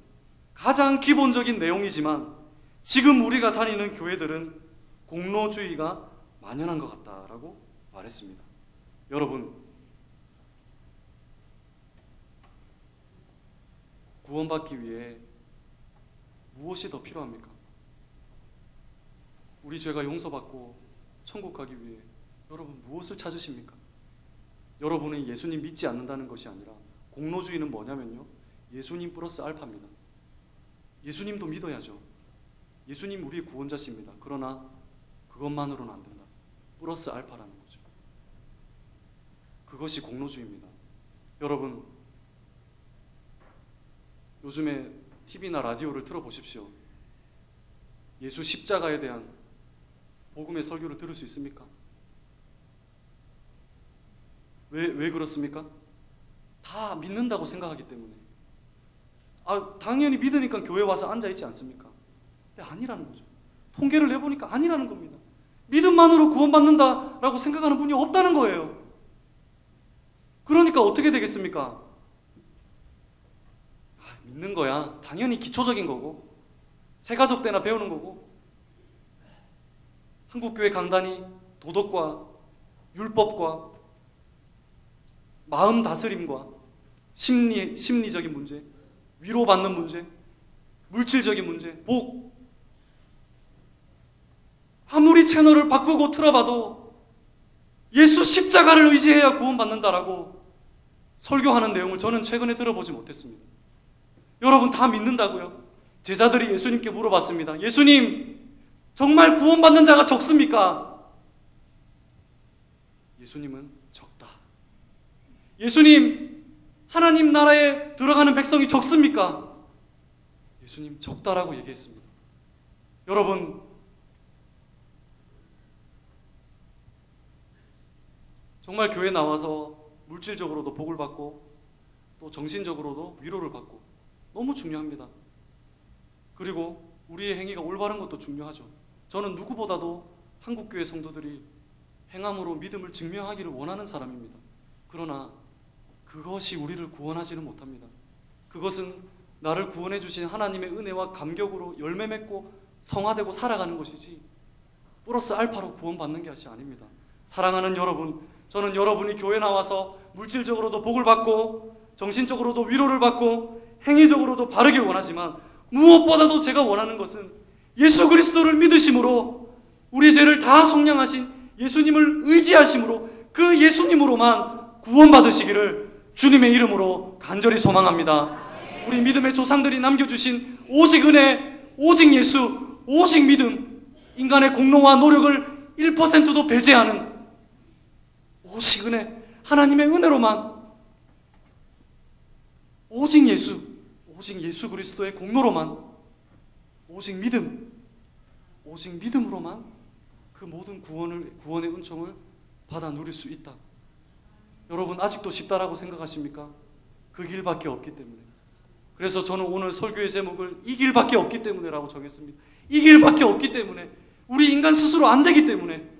가장 기본적인 내용이지만 지금 우리가 다니는 교회들은 공로주의가 만연한 것 같다라고 말했습니다. 여러분, 구원받기 위해 무엇이 더 필요합니까? 우리 죄가 용서받고 천국 가기 위해 여러분 무엇을 찾으십니까? 여러분이 예수님 믿지 않는다는 것이 아니라, 공로주의는 뭐냐면요, 예수님 플러스 알파입니다. 예수님도 믿어야죠. 예수님 우리의 구원자십니다. 그러나 그것만으로는 안 된다. 플러스 알파라는 거죠. 그것이 공로주의입니다. 여러분, 요즘에 TV나 라디오를 틀어보십시오. 예수 십자가에 대한 복음의 설교를 들을 수 있습니까? 왜 그렇습니까? 다 믿는다고 생각하기 때문에. 당연히 믿으니까 교회 와서 앉아있지 않습니까? 근데 아니라는 거죠. 통계를 내보니까 아니라는 겁니다. 믿음만으로 구원받는다라고 생각하는 분이 없다는 거예요. 그러니까 어떻게 되겠습니까? 믿는 거야 당연히 기초적인 거고, 새가족 때나 배우는 거고, 한국교회 강단이 도덕과 율법과 마음 다스림과 심리적인 문제, 위로받는 문제, 물질적인 문제, 복, 아무리 채널을 바꾸고 틀어봐도 예수 십자가를 의지해야 구원받는다라고 설교하는 내용을 저는 최근에 들어보지 못했습니다. 여러분, 다 믿는다고요? 제자들이 예수님께 물어봤습니다. 예수님, 정말 구원받는 자가 적습니까? 예수님은 적다. 예수님, 하나님 나라에 들어가는 백성이 적습니까? 예수님 적다라고 얘기했습니다. 여러분, 정말 교회 나와서 물질적으로도 복을 받고 또 정신적으로도 위로를 받고 너무 중요합니다. 그리고 우리의 행위가 올바른 것도 중요하죠. 저는 누구보다도 한국교회 성도들이 행함으로 믿음을 증명하기를 원하는 사람입니다. 그러나 그것이 우리를 구원하지는 못합니다. 그것은 나를 구원해 주신 하나님의 은혜와 감격으로 열매 맺고 성화되고 살아가는 것이지 플러스 알파로 구원받는 것이 아닙니다. 사랑하는 여러분, 저는 여러분이 교회 나와서 물질적으로도 복을 받고 정신적으로도 위로를 받고 행위적으로도 바르길 원하지만 무엇보다도 제가 원하는 것은 예수 그리스도를 믿으심으로 우리 죄를 다 속량하신 예수님을 의지하심으로 그 예수님으로만 구원받으시기를 주님의 이름으로 간절히 소망합니다. 우리 믿음의 조상들이 남겨주신 오직 은혜, 오직 예수, 오직 믿음, 인간의 공로와 노력을 1%도 배제하는 오직 은혜, 하나님의 은혜로만, 오직 예수 그리스도의 공로로만, 오직 믿음으로만 그 모든 구원의 은총을 받아 누릴 수 있다. 여러분, 아직도 쉽다라고 생각하십니까? 그 길밖에 없기 때문에. 그래서 저는 오늘 설교의 제목을 이 길밖에 없기 때문에라고 정했습니다. 이 길밖에 없기 때문에, 우리 인간 스스로 안 되기 때문에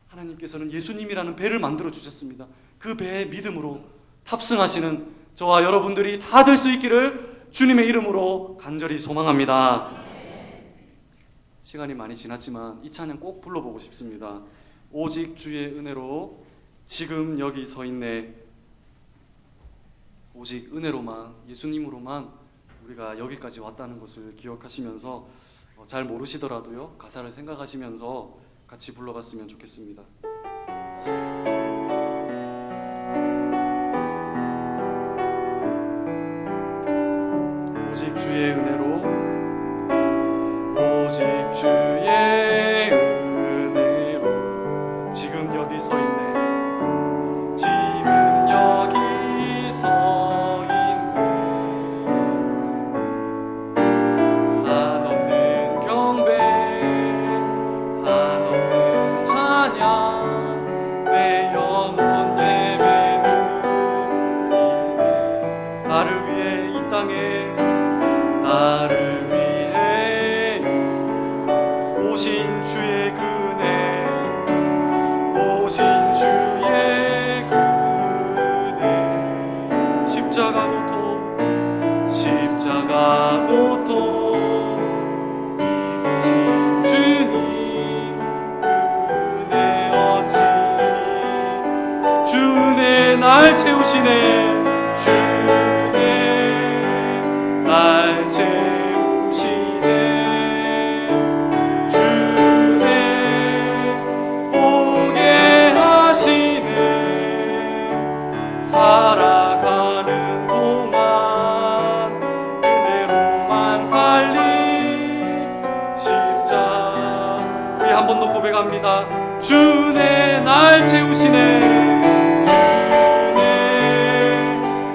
하나님께서는 예수님이라는 배를 만들어 주셨습니다. 그 배에 믿음으로 탑승하시는 저와 여러분들이 다 될 수 있기를 주님의 이름으로 간절히 소망합니다. 시간이 많이 지났지만 이 찬양 꼭 불러보고 싶습니다. 오직 주의 은혜로 지금 여기 서 있네. 오직 은혜로만, 예수님으로만 우리가 여기까지 왔다는 것을 기억하시면서 잘 모르시더라도요, 가사를 생각하시면서 같이 불러봤으면 좋겠습니다. 오직 주의 은혜로, 오직 주의 은혜로 지금 여기 서 있네. 지금 여기 서 있네. 한없는 경배, 한없는 찬양, 내 영혼 예배 드리네. 나를 위해 이 땅에, 나를 위해 오신 주의 그네, 오신 주의 그네. 십자가 고통 입으신 주님, 그네 어찌 주네 날 채우시네. 주네 날 채우시네. 주네 오게 하시네. 살아가는 동안 은혜로만 살리 십자. 우리 한 번 더 고백합니다. 주네 날 채우시네. 주네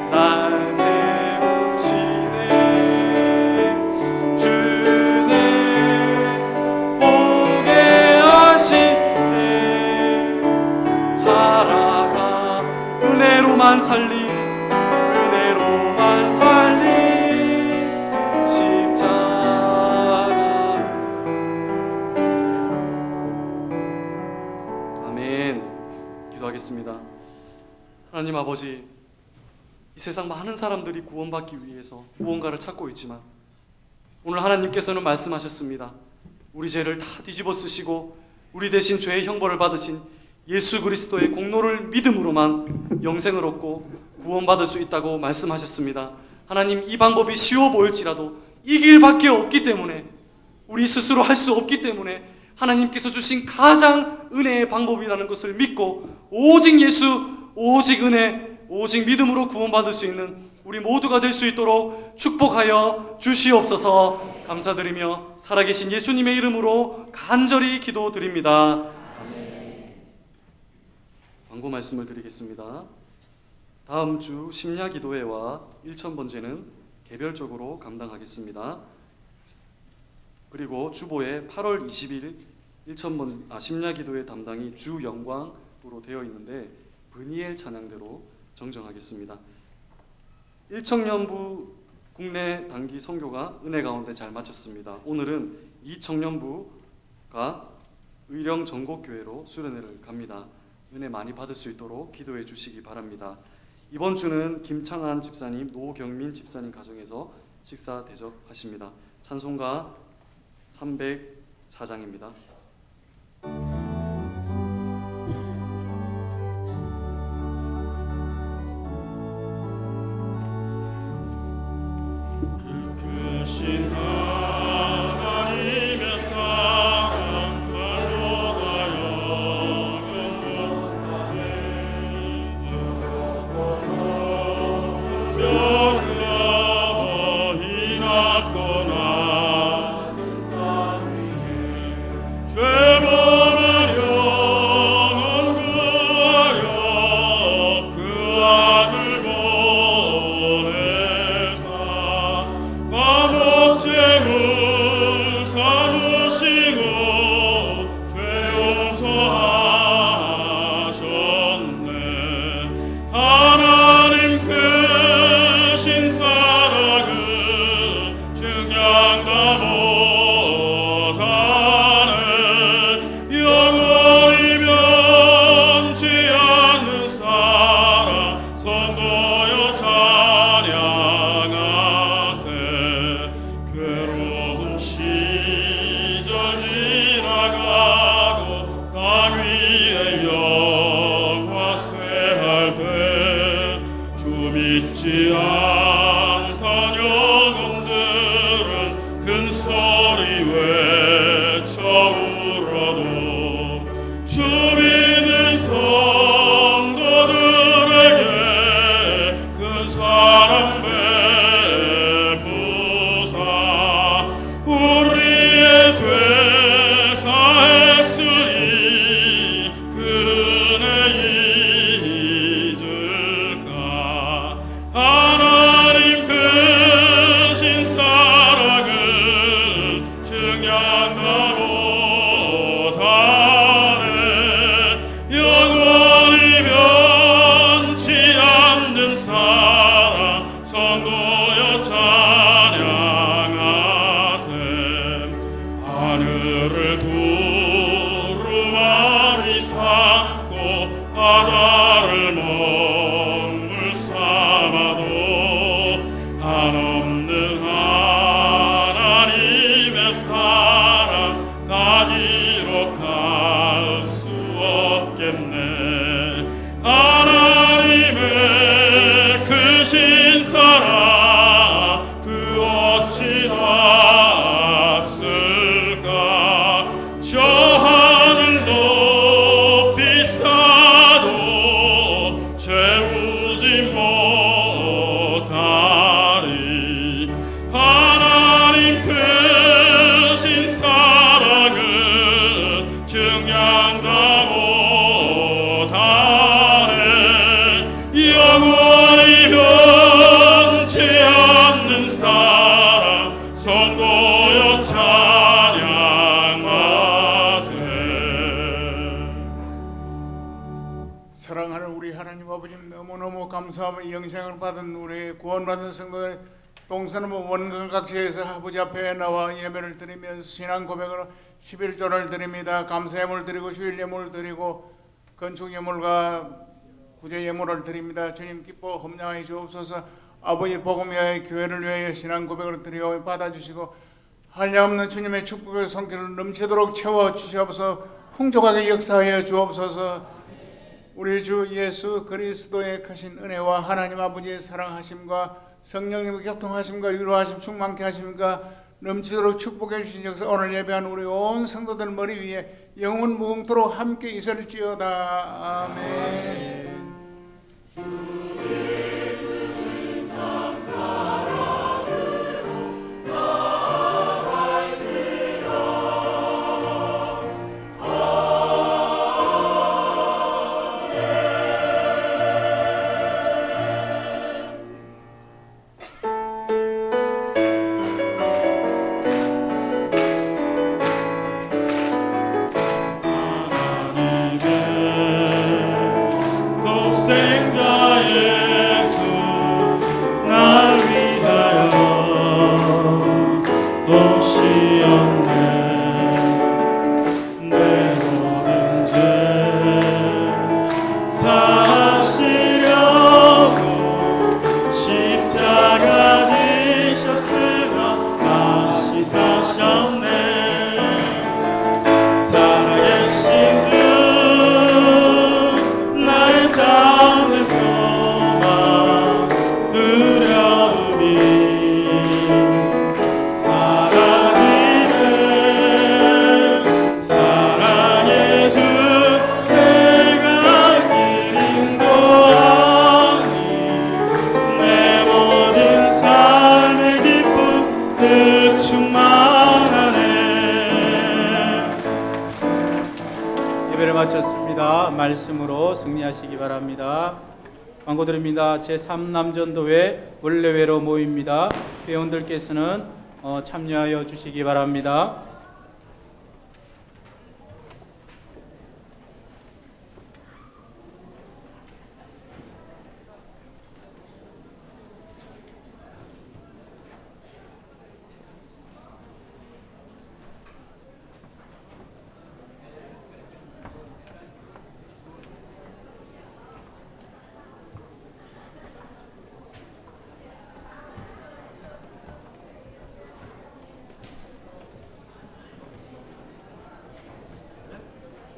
날 채우시네. 주네 오게 하시네. 살아가 은혜로만 살리, 은혜로만 살리 십자가. 아멘. 기도하겠습니다. 하나님 아버지, 이 세상 많은 사람들이 구원받기 위해서 무언가를 찾고 있지만 오늘 하나님께서는 말씀하셨습니다. 우리 죄를 다 뒤집어 쓰시고 우리 대신 죄의 형벌을 받으신 예수 그리스도의 공로를 믿음으로만 영생을 얻고 구원받을 수 있다고 말씀하셨습니다. 하나님, 이 방법이 쉬워 보일지라도 이 길밖에 없기 때문에, 우리 스스로 할 수 없기 때문에 하나님께서 주신 가장 은혜의 방법이라는 것을 믿고 오직 예수, 오직 은혜, 오직 믿음으로 구원받을 수 있는 우리 모두가 될 수 있도록 축복하여 주시옵소서. 감사드리며 살아계신 예수님의 이름으로 간절히 기도드립니다. 아멘. 광고 말씀을 드리겠습니다. 다음 주 심야 기도회와 일천번제는 개별적으로 감당하겠습니다. 그리고 주보에 8월 20일 심야 기도회 담당이 주영광으로 되어 있는데 브니엘 찬양대로 정정하겠습니다. 일청년부 국내 단기 선교가 은혜 가운데 잘 마쳤습니다. 오늘은 이청년부가 의령 전곡교회로 수련회를 갑니다. 은혜 많이 받을 수 있도록 기도해 주시기 바랍니다. 이번 주는 김창한 집사님, 노경민 집사님 가정에서 식사 대접하십니다. 찬송가 304장입니다. 크신 하나님의 사랑과 용하여 영원하네. 명하여 희납고 낮은 땅 위에 죄 범한 영혼 구하여 그 아들 보내사 화목제물 삼으시고 죄 용서하셨네. 하나님 크신 사랑은 증량다 못하네. 영원히 변치 않는 사랑 선도여 찬양하세. 괴로운 시절 지나가도 강 위에 영화 쇠할 때 주 믿지 않던 영혼들은 큰 소리 외쳐 울어도 주 믿는 성도들에게 큰 사랑 베푸사 우리의 죄 사했으니 그네 잊을까. 하나님 크신 사랑은 증량다 못하네. 영원히 변치 않는 사랑 선도여 찬양하세. 하늘을 두루마리 삼고 바다를 먹물 삼아도 한없는 하나님의 사랑 다 기록할 수 없겠네. 하나님의 크신 사랑 그 어찌 닿았을까. 저 하늘 높이 쌓아도 채우지 못하리. 하나님 크신 사랑은 증량다 못하네. 영원히 변치 않는 사랑 선고여 찬양하세. 사랑하는 우리 하나님 아버지, 너무너무 감사하며 영생을 받은 우리 구원받은 성도들 동서남북 원근각지에서 아버지 앞에 나와 예배를 드리면서 신앙 고백으로 11조를 드립니다. 감사 예물 드리고 주일 예물 드리고 건축 예물과 구제 예물을 드립니다. 주님 기뻐 험량하여 주옵소서. 아버지 복음 위하여 교회를 위하여 신앙 고백을 드려 받아주시고 한량없는 주님의 축복의 손길을 넘치도록 채워주시옵소서. 풍족하게 역사하여 주옵소서. 우리 주 예수 그리스도의 크신 은혜와 하나님 아버지의 사랑하심과 성령님의 교통하심과 위로하심 충만케 하심과 넘치도록 축복해 주신 역사 오늘 예배한 우리 온 성도들 머리 위에 영원 무궁토록 함께 있을지어다. 아멘. 마쳤습니다. 말씀으로 승리하시기 바랍니다. 광고 드립니다. 제3남전도회 원래회로 모입니다. 회원들께서는 참여하여 주시기 바랍니다.